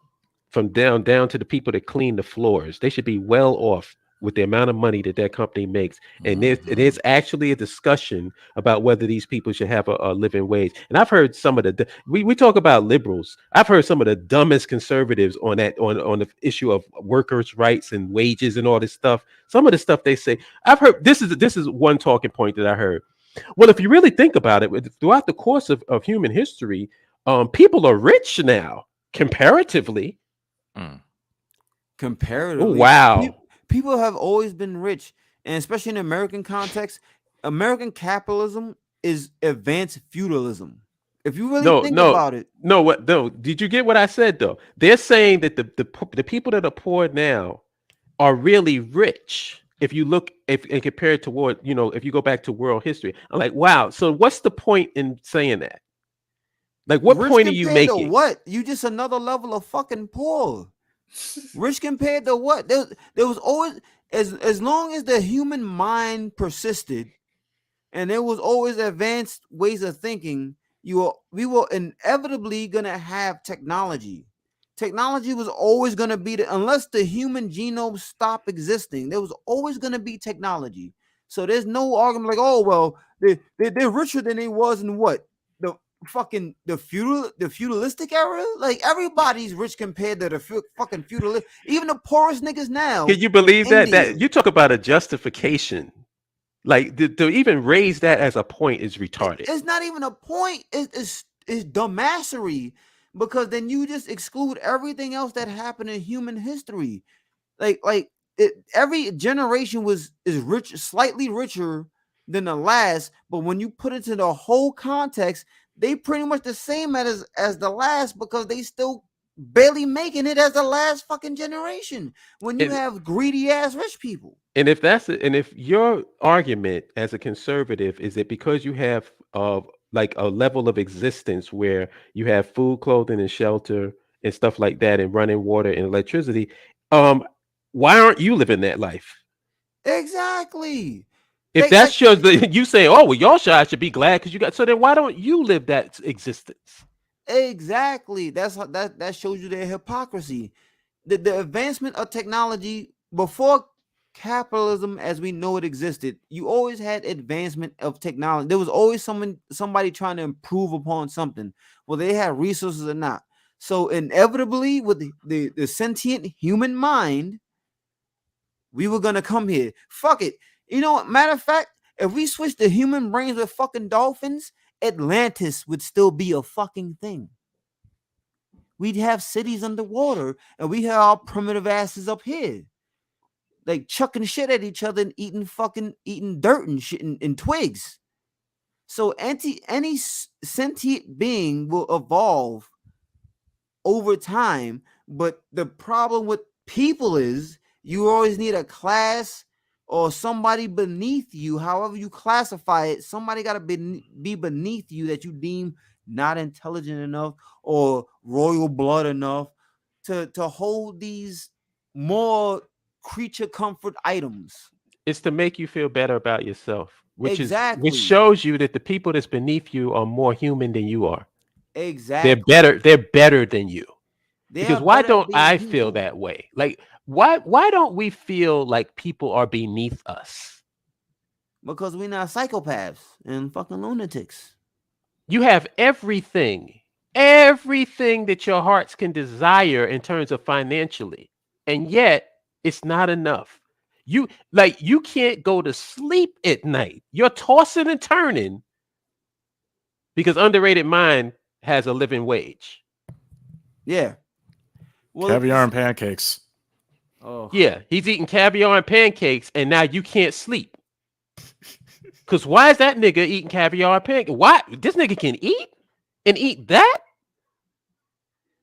From down to the people that clean the floors, they should be well off with the amount of money that company makes. And there's actually a discussion about whether these people should have a living wage. And I've heard some of we talk about liberals. I've heard some of the dumbest conservatives on the issue of workers' rights and wages and all this stuff. Some of the stuff they say, I've heard this is one talking point that I heard. Well, if you really think about it, throughout the course of human history, people are rich now comparatively. Comparatively, oh, wow. People have always been rich, and especially in the American context, American capitalism is advanced feudalism. If you really think about it, did you get what I said though? They're saying that the people that are poor now are really rich. If you look and compare it toward, if you go back to world history, I'm like, wow. So what's the point in saying that? Like, what rich point are you making? What? You just another level of fucking poor. Rich compared to what? There was always, as long as the human mind persisted, and there was always advanced ways of thinking, we were inevitably gonna have technology. Technology was always gonna be unless the human genome stopped existing, there was always gonna be technology. So there's no argument like, oh well, they're richer than they was in what? The feudalistic era. Like, everybody's rich compared to the fucking feudalist. Even the poorest niggas now. Can you believe that you talk about a justification? Like, to even raise that as a point is retarded. It's not even a point. It's dumbassery, because then you just exclude everything else that happened in human history. Every generation is rich, slightly richer than the last, but when you put it into the whole context, they pretty much the same as the last, because they still barely making it as the last fucking generation when you have greedy ass rich people. And if your argument as a conservative is that because you have like a level of existence where you have food, clothing, and shelter and stuff like that, and running water and electricity, why aren't you living that life? Exactly. If that shows that you say, oh, well, y'all should be glad because you got, so then why don't you live that existence? Exactly. That shows you their hypocrisy. The advancement of technology before capitalism as we know it existed, you always had advancement of technology. There was always somebody trying to improve upon something, whether they had resources or not. So inevitably, with the sentient human mind, we were gonna come here. Fuck it. You know what? Matter of fact, if we switch the human brains with fucking dolphins, Atlantis would still be a fucking thing. We'd have cities underwater, and we have our primitive asses up here, like chucking shit at each other and eating dirt and shit and twigs. So any sentient being will evolve over time, but the problem with people is you always need a class or somebody beneath you, however you classify it. Somebody got to be beneath you that you deem not intelligent enough or royal blood enough to hold these more creature comfort items. It's to make you feel better about yourself, which shows you that the people that's beneath you are more human than you are. Exactly. They're better than you. Because why don't I feel that way? Like, why don't we feel like people are beneath us? Because we're not psychopaths and fucking lunatics. You have everything that your hearts can desire in terms of financially, and yet it's not enough. You can't go to sleep at night. You're tossing and turning because Underrated Mind has a living wage. Yeah. Well, caviar and pancakes. Oh. Yeah, he's eating caviar and pancakes, and now you can't sleep. Because why is that nigga eating caviar and pancakes? Why? This nigga can eat and eat that?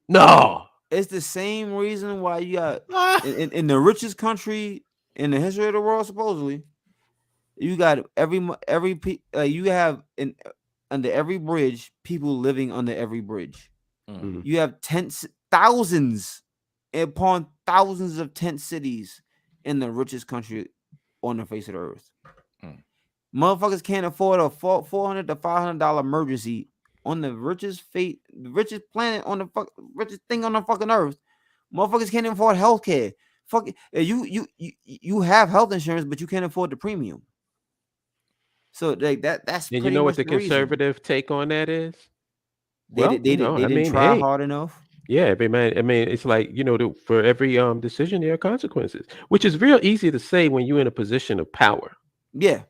No. It's the same reason why you got in the richest country in the history of the world, supposedly, you got you have under every bridge people living under every bridge. Mm-hmm. You have thousands upon thousands of tent cities in the richest country on the face of the earth. Motherfuckers can't afford a $400 to $500 emergency on the richest planet on the richest thing on the fucking earth. Motherfuckers can't afford healthcare. Fuck you have health insurance, but you can't afford the premium. So like that's and pretty you know much what the conservative take on that is? They didn't try hard enough. Yeah, I mean, it's like, for every decision there are consequences, which is real easy to say when you're in a position of power. Yeah.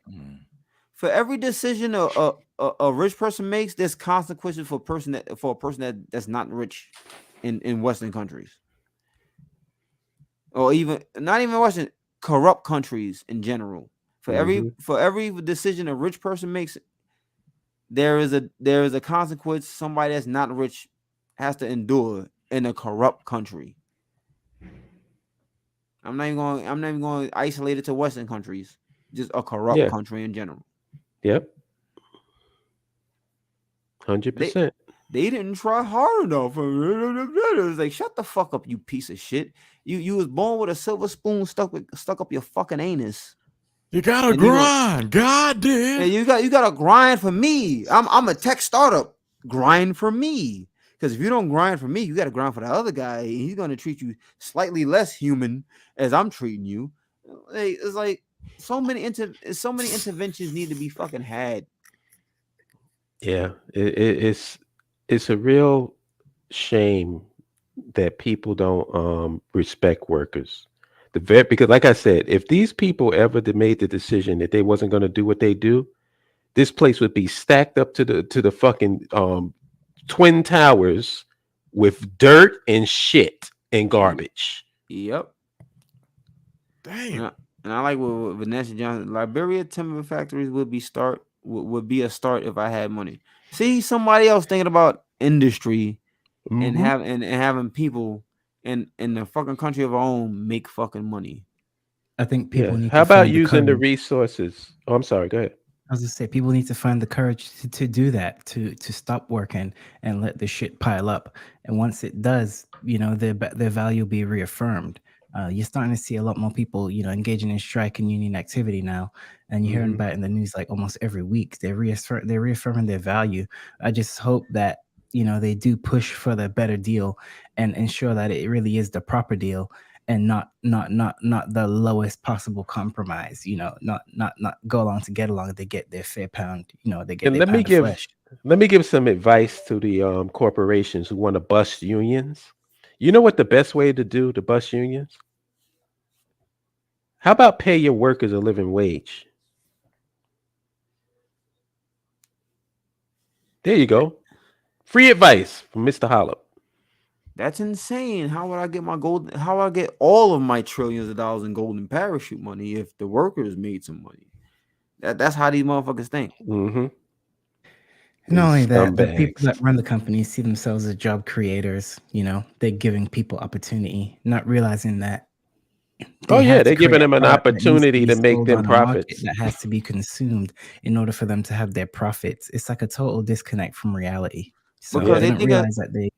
For every decision a rich person makes, there's consequences for a person that's not rich in Western countries. Or even not even Western, corrupt countries in general. For every decision a rich person makes, there is a consequence somebody that's not rich has to endure in a corrupt country. I'm not even going to isolate it to Western countries, just a corrupt country in general. Yep. 100%. They didn't try hard enough. It's like, shut the fuck up, you piece of shit. You was born with a silver spoon stuck up your fucking anus. You gotta grind, goddamn. And you gotta grind for me. I'm a tech startup. Grind for me. Because if you don't grind for me, you gotta grind for the other guy. He's gonna treat you slightly less human as I'm treating you. It's like so many interventions need to be fucking had. Yeah, it's a real shame that people don't respect workers. Because like I said, if these people ever made the decision that they wasn't going to do what they do, this place would be stacked up to the fucking Twin Towers with dirt and shit and garbage. Yep. Damn. And I like what Vanessa Johnson. Liberia timber factories would be a start if I had money. See, somebody else thinking about industry and having people in the fucking country of our own make fucking money. I think people need. How about using the resources? Oh, I'm sorry. Go ahead. I was just say people need to find the courage to do that, to stop working and let the shit pile up. And once it does, their value will be reaffirmed. You're starting to see a lot more people, engaging in strike and union activity now, and you're hearing about it in the news like almost every week. They're reaffirming their value. I just hope that they do push for the better deal and ensure that it really is the proper deal and not the lowest possible compromise. Not go along to get along. They get their fair pound. They get. And their pound of flesh. Let me give some advice to the corporations who want to bust unions. You know what the best way to bust unions? How about pay your workers a living wage? There you go. Free advice from Mr. Hollow. That's insane. How would I get all of my trillions of dollars in golden parachute money if the workers made some money? That's how these motherfuckers think. Not only that, the people that run the companies see themselves as job creators. They're giving people opportunity, not realizing that. They're giving them an opportunity to make them profits. That has to be consumed in order for them to have their profits. It's like a total disconnect from reality. So because they don't realize that the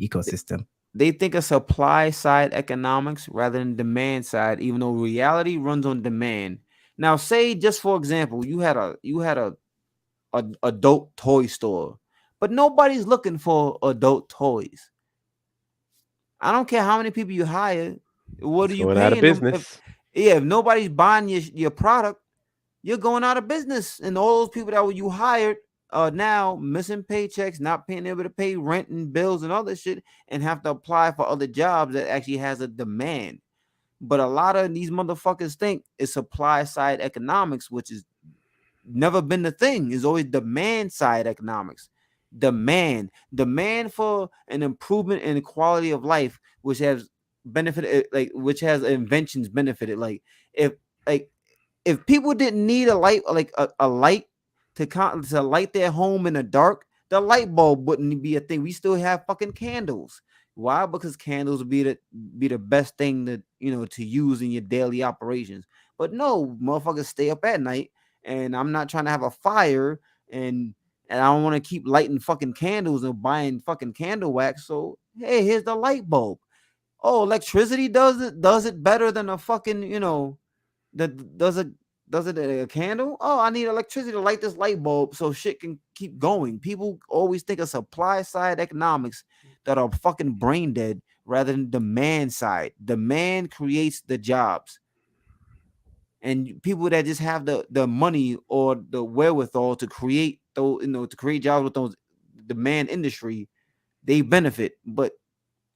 ecosystem. They think of supply side economics rather than demand side, even though reality runs on demand. Now, say just for example, you had a adult toy store, but nobody's looking for adult toys. I don't care how many people you hire. What are you paying out of business? If nobody's buying your product, you're going out of business. And all those people that you hired are now missing paychecks, not being able to pay rent and bills and other shit, and have to apply for other jobs that actually has a demand. But a lot of these motherfuckers think it's supply side economics, which is never been the thing. It's always demand side economics. Demand for an improvement in the quality of life, which has benefited, which has inventions benefited. If people didn't need a light, a light to light their home in the dark, the light bulb wouldn't be a thing. We still have fucking candles. Why? Because candles would be the best thing to use in your daily operations. But no, motherfuckers stay up at night, and I'm not trying to have a fire, and I don't want to keep lighting fucking candles and buying fucking candle wax. So hey, here's the light bulb. oh, electricity does it better than a fucking, you know, that does it a candle. Oh, I need electricity to light this light bulb so shit can keep going. People always think of supply side economics that are fucking brain dead rather than demand side. Demand creates the jobs, and people that just have the money or the wherewithal to create those, you know, to create jobs with those demand industry, they benefit. But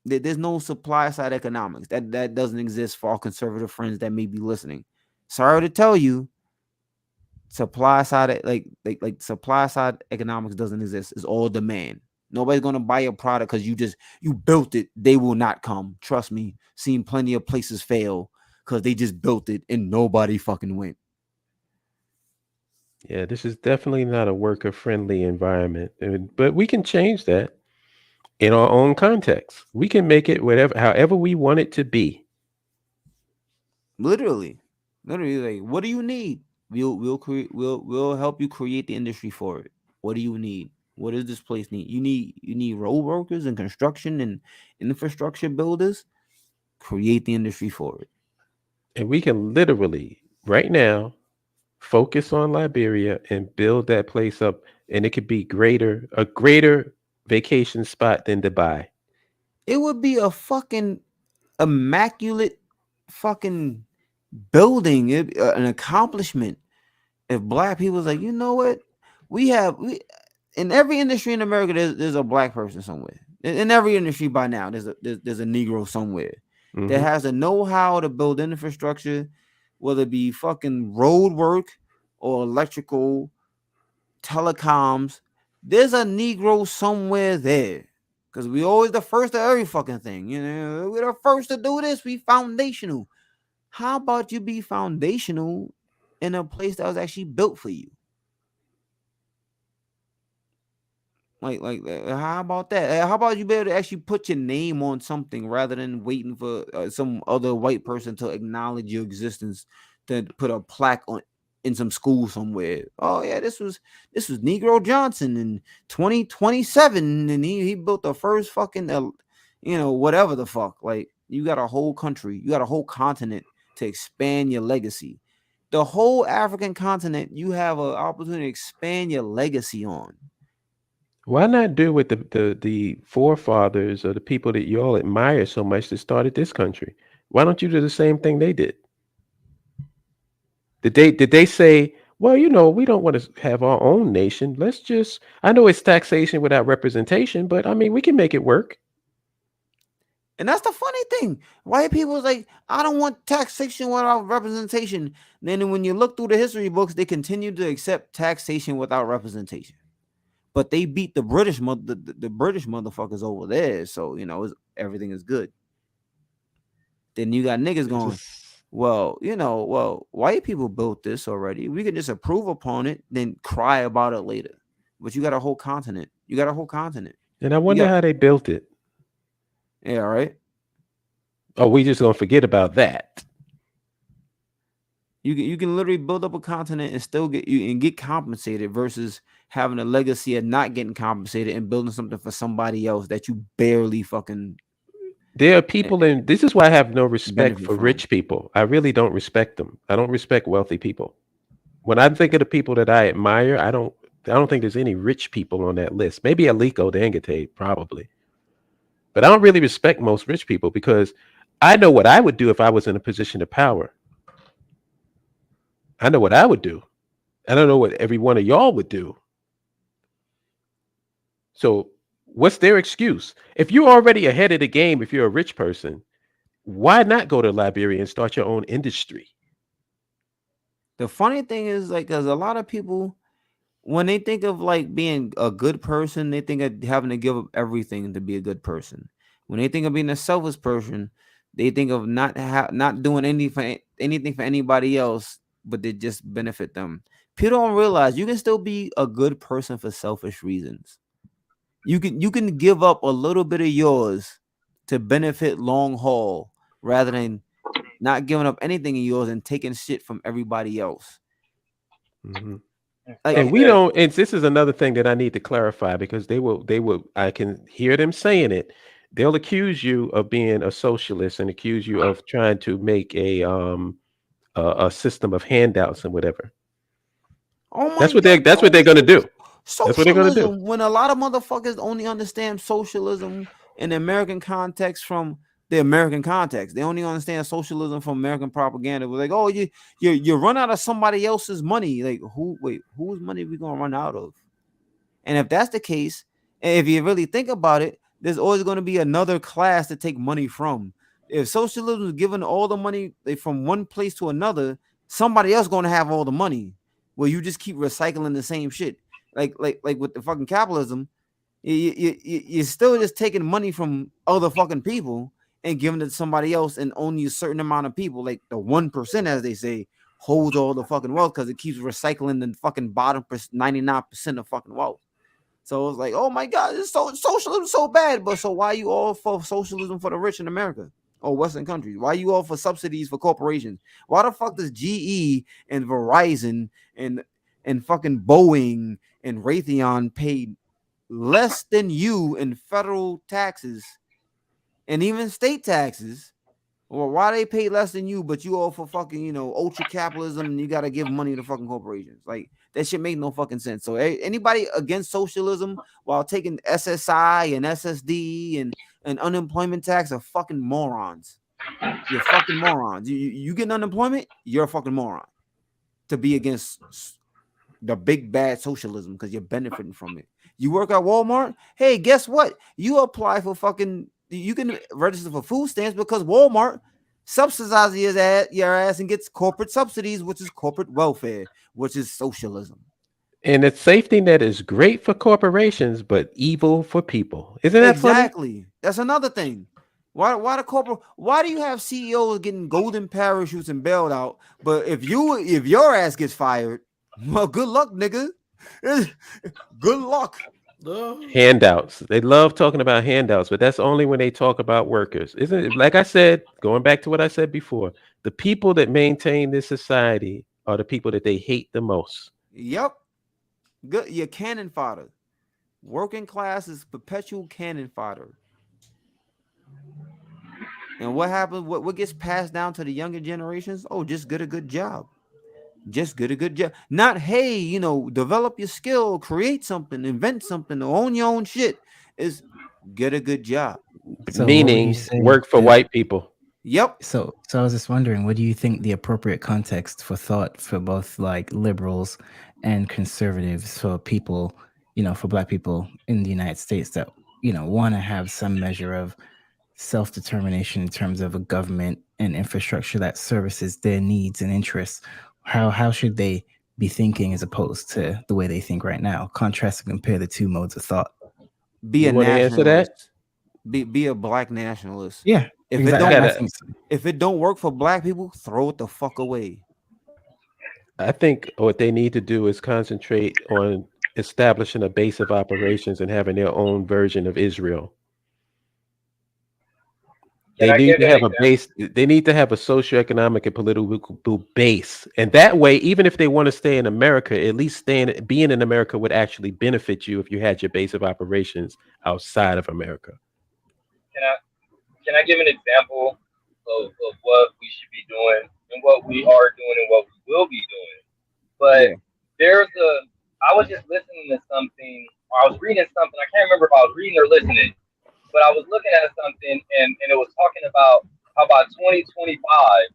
there's no supply side economics that doesn't exist for our conservative friends that may be listening. Sorry to tell you, supply side like supply side economics doesn't exist. It's all demand. Nobody's gonna buy a product because you built it. They will not come. Trust me. Seen plenty of places fail because they just built it and nobody fucking went. Yeah, this is definitely not a worker friendly environment, but we can change that in our own context. We can make it however we want it to be. Literally, like, what do you need? We'll help you create the industry for it. What do you need? What does this place need? You need road workers and construction and infrastructure builders. Create the industry for it. And we can literally right now focus on Liberia and build that place up, and it could be a greater vacation spot than Dubai. It would be a fucking immaculate fucking building, an accomplishment. If black people was like, you know what, we in every industry in America, there's a black person somewhere. In every industry by now, there's a Negro somewhere that has the know-how to build infrastructure, whether it be fucking road work or electrical, telecoms. There's a Negro somewhere there. Because we always the first of every fucking thing. You know, we're the first to do this. We foundational. How about you be foundational in a place that was actually built for you? Like, how about that? How about you be able to actually put your name on something rather than waiting for some other white person to acknowledge your existence, to put a plaque on in some school somewhere? Oh yeah, this was Negro Johnson in 2027, and he built the first fucking whatever the fuck. Like, you got a whole country, you got a whole continent to expand your legacy. The whole African continent, you have an opportunity to expand your legacy on. Why not do what the forefathers or the people that you all admire so much that started this country? Why don't you do the same thing they did? Did they say, well, you know, we don't want to have our own nation. Let's just, I know it's taxation without representation, but I mean, we can make it work. And that's the funny thing. White people is like, I don't want taxation without representation. And then when you look through the history books, they continue to accept taxation without representation. But they beat the British the British motherfuckers over there. So, you know, everything is good. Then you got niggas going, well, white people built this already. We can just approve upon it, then cry about it later. But you got a whole continent. And I wonder how they built it. Yeah, right. Oh, we just gonna forget about that. You can literally build up a continent and still get compensated versus having a legacy of not getting compensated and building something for somebody else that you barely fucking. There are people this is why I have no respect for rich people. I really don't respect them. I don't respect wealthy people. When I think of the people that I admire, I don't think there's any rich people on that list. Maybe Aliko Dangote, probably. But I don't really respect most rich people because I know what I would do if I was in a position of power. I know what I would do. I don't know what every one of y'all would do. So what's their excuse? If you're already ahead of the game, if you're a rich person, why not go to Liberia and start your own industry? The funny thing is, like, because a lot of people, when they think of like being a good person, they think of having to give up everything to be a good person. When they think of being a selfish person, they think of not doing anything for anybody else, but they just benefit them. People don't realize you can still be a good person for selfish reasons. You can give up a little bit of yours to benefit long haul rather than not giving up anything of yours and taking shit from everybody else. Mm-hmm. And we don't, and this is another thing that I need to clarify because they will, I can hear them saying it. they'll accuse you of being a socialist and accuse you of trying to make a system of handouts and whatever. Oh my That's what God, they're gonna do. That's what they're gonna do. Socialism, when a lot of motherfuckers only understand socialism in the American context from the American context. They only understand socialism from American propaganda. We're like, oh, you run out of somebody else's money. Like, whose money are we gonna run out of? And if that's the case, and if you really think about it, there's always going to be another class to take money from. If socialism is giving all the money from one place to another, somebody else going to have all the money. Well, you just keep recycling the same shit. Like with the fucking capitalism, you're still just taking money from other fucking people and giving it to somebody else, and only a certain amount of people, like the 1%, as they say, holds all the fucking wealth because it keeps recycling the fucking bottom 99% of fucking wealth. So it's like, oh my God, socialism so bad. But so why are you all for socialism for the rich in America or Western countries? Why are you all for subsidies for corporations? Why the fuck does GE and Verizon and fucking Boeing and Raytheon pay less than you in federal taxes and even state taxes? Or why they pay less than you, but you all for fucking, ultra capitalism, and you got to give money to fucking corporations? Like, that shit makes no fucking sense. So anybody against socialism while taking SSI and SSD and unemployment tax are fucking morons. You're fucking morons. You get unemployment, you're a fucking moron to be against the big bad socialism because you're benefiting from it. You work at Walmart, hey, guess what? You apply for fucking... You can register for food stamps because Walmart subsidizes your ass and gets corporate subsidies, which is corporate welfare, which is socialism. And a safety net is great for corporations, but evil for people. Isn't that exactly funny? That's another thing. Why do you have CEOs getting golden parachutes and bailed out? But if your ass gets fired, well, good luck, nigga. Good luck. Handouts. They love talking about handouts, but that's only when they talk about workers. Isn't it? Like I said, going back to what I said before, the people that maintain this society are the people that they hate the most. Yep. Good. You're cannon fodder. Working class is perpetual cannon fodder. And what happens? What gets passed down to the younger generations? Oh, just get a good job. Just get a good job. Not, hey, develop your skill, create something, invent something, own your own shit. Is get a good job. So meaning work for white people. Yep. So I was just wondering, what do you think the appropriate context for thought for both like liberals and conservatives for people, for Black people in the United States that, want to have some measure of self-determination in terms of a government and infrastructure that services their needs and interests? How should they be thinking as opposed to the way they think right now? Contrast and compare the two modes of thought. Be a nationalist. Be a Black nationalist. Yeah. If it don't work for Black people, throw it the fuck away. I think what they need to do is concentrate on establishing a base of operations and having their own version of Israel. They need to have a base. They need to have a socioeconomic and political base, and that way, even if they want to stay in America, at least being in America would actually benefit you if you had your base of operations outside of America. Can I give an example of what we should be doing and what we are doing and what we will be doing? But I was just listening to something, or I was reading something. I can't remember if I was reading or listening. But I was looking at something, and it was talking about how by 2025,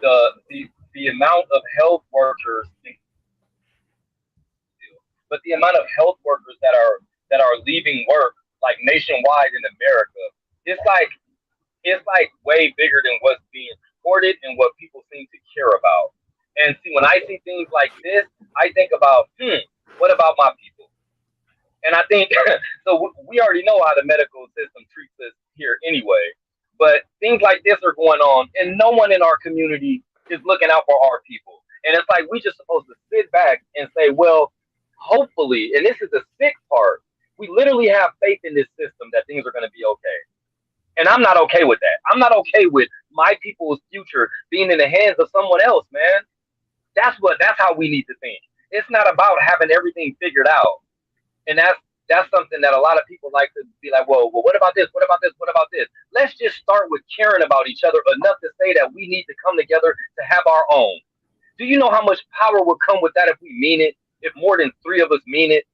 the amount of health workers, but the amount of health workers that are leaving work, like nationwide in America, it's like way bigger than what's being reported and what people seem to care about. And see, when I see things like this, I think about, what about my people? And I think, so we already know how the medical system treats us here anyway, but things like this are going on and no one in our community is looking out for our people. And it's like, we just supposed to sit back and say, well, hopefully, and this is the sick part, we literally have faith in this system that things are going to be okay. And I'm not okay with that. I'm not okay with my people's future being in the hands of someone else, man. That's how we need to think. It's not about having everything figured out. And that's something that a lot of people like to be like, well, what about this? What about this? What about this? Let's just start with caring about each other enough to say that we need to come together to have our own. Do you know how much power would come with that if we mean it? If more than 3 of us mean it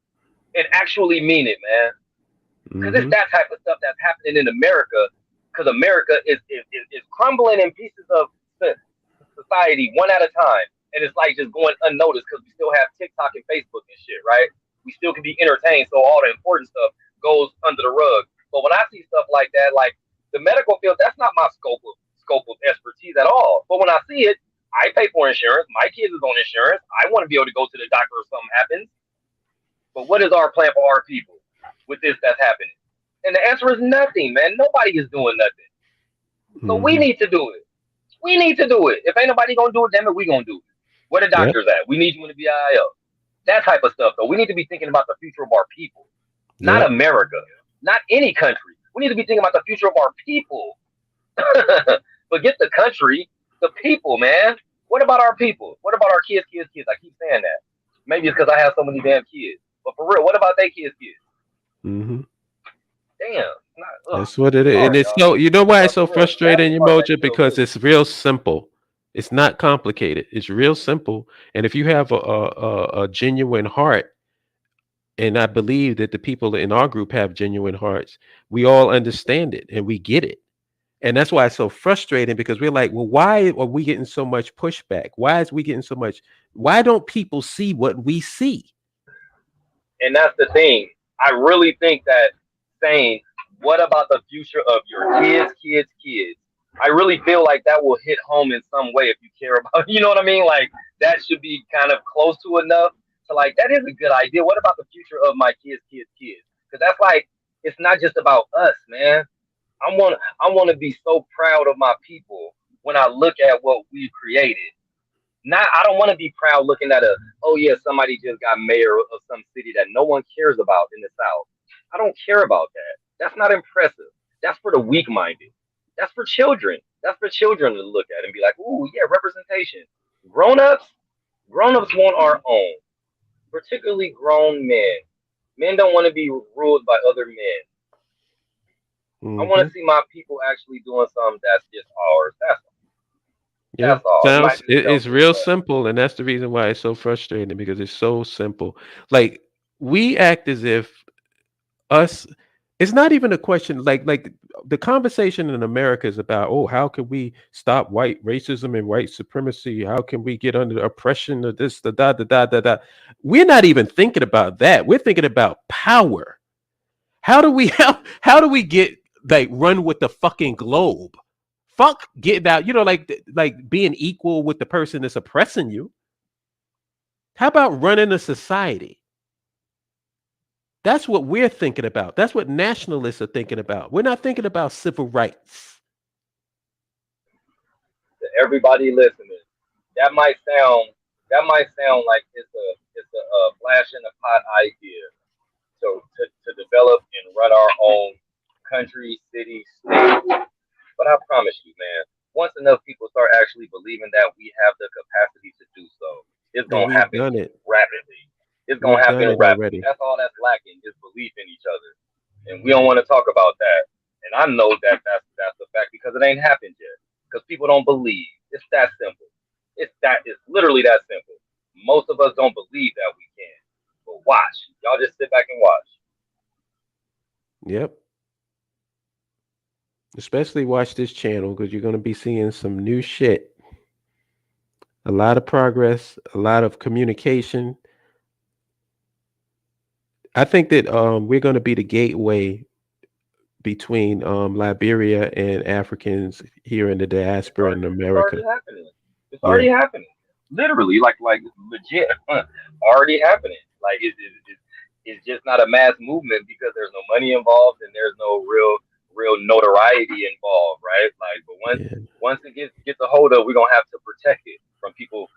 and actually mean it, man. Because it's that type of stuff that's happening in America. Because America is crumbling in pieces of society one at a time. And it's like just going unnoticed because we still have TikTok and Facebook and shit, right? We still can be entertained, so all the important stuff goes under the rug. But when I see stuff like that, like the medical field, that's not my scope of expertise at all. But when I see it, I pay for insurance. My kids is on insurance. I want to be able to go to the doctor if something happens. But what is our plan for our people with this that's happening? And the answer is nothing, man. Nobody is doing nothing. So we need to do it. We need to do it. If ain't nobody gonna do it, damn it, we gonna do it. Where the doctors at? We need you in the BAIO. That type of stuff, though. We need to be thinking about the future of our people, not America, not any country. We need to be thinking about the future of our people. Forget the country, the people, man. What about our people? What about our kids? I keep saying that. Maybe it's because I have so many damn kids. But for real, what about their kids? Damn. That's what it is. And it's so, you know why it's so frustrating, Emoji? Because it's real simple. It's not complicated. It's real simple. And if you have a genuine heart, and I believe that the people in our group have genuine hearts, we all understand it and we get it. And that's why it's so frustrating, because we're like, well, why are we getting so much pushback? Why don't people see what we see? And that's the thing. I really think that saying, what about the future of your kids? I really feel like that will hit home in some way if you care about, you know what I mean? Like that should be kind of close to enough to like, that is a good idea. What about the future of my kids? Because that's like, it's not just about us, man. I want to be so proud of my people when I look at what we've created. I don't want to be proud looking at somebody just got mayor of some city that no one cares about in the South. I don't care about that. That's not impressive. That's for the weak-minded. That's for children. That's for children to look at and be like, ooh, yeah, representation. Grown-ups want our own, particularly grown men. Men don't want to be ruled by other men. I want to see my people actually doing something that's just ours. That's all. It's real simple, and that's the reason why it's so frustrating, because it's so simple. Like, we act as if it's not even a question, like the conversation in America is about, how can we stop white racism and white supremacy? How can we get under the oppression of this, the da. We're not even thinking about that. We're thinking about power. How do we get run with the fucking globe? Fuck getting out, like being equal with the person that's oppressing you. How about running a society? That's what we're thinking about. That's what nationalists are thinking about. We're not thinking about civil rights. To everybody listening, that might sound like it's a flash in the pot idea to develop and run our own country, city, state. But I promise you, man, once enough people start actually believing that we have the capacity to do so, it's gonna happen rapidly. It's gonna happen rapidly. That's all that's lacking is belief in each other, and we don't want to talk about that. And I know that's the fact because it ain't happened yet. Because people don't believe. It's that simple. It's literally that simple. Most of us don't believe that we can. But watch, y'all just sit back and watch. Yep. Especially watch this channel, because you're going to be seeing some new shit. A lot of progress, a lot of communication. I think that we're going to be the gateway between Liberia and Africans here in the diaspora in America. It's already happening. Literally, like legit, already happening. Like it's just not a mass movement because there's no money involved and there's no real notoriety involved, right? Like, but once it gets a hold of, we're gonna have to protect it from people,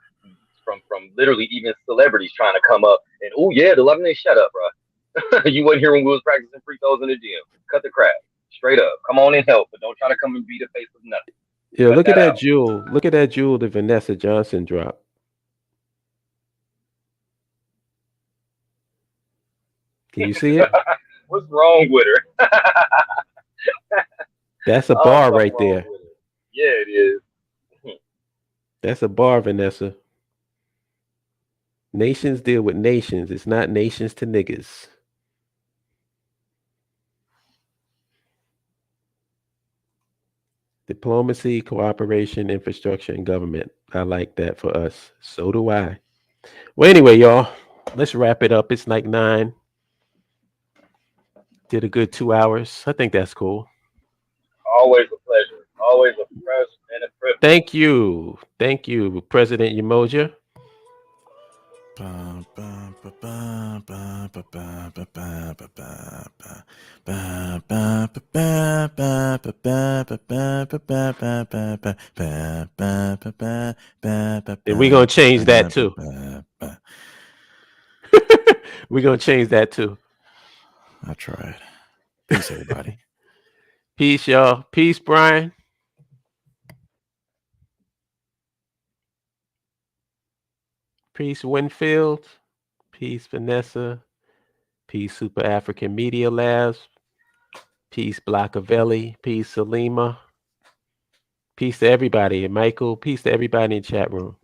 from literally even celebrities trying to come up and the Lebanese, shut up, bro. You wasn't here when we was practicing free throws in the gym. Cut the crap. Straight up. Come on and help, but don't try to come and be the face of nothing. Yeah, look at that jewel. Look at that jewel that Vanessa Johnson dropped. Can you see it? What's wrong with her? That's a bar right there. Yeah, it is. That's a bar, Vanessa. Nations deal with nations. It's not nations to niggas. Diplomacy, cooperation, infrastructure, and government. I like that for us. So do I. Well, anyway, y'all, let's wrap it up. It's like 9. Did a good 2 hours. I think that's cool. Always a pleasure. Always a pleasure and a privilege. Thank you. Thank you, President Umoja. And we're going to change that too. We're going to change that too. I tried. Peace, everybody. Peace, y'all. Peace, Brian. Peace, Winfield. Peace, Vanessa. Peace, Super African Media Labs. Peace, Blackavelli. Peace, Salima. Peace to everybody. Michael, peace to everybody in the chat room.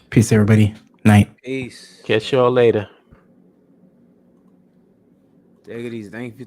Peace, everybody. Night. Peace. Catch y'all later. Take it easy. Thank you.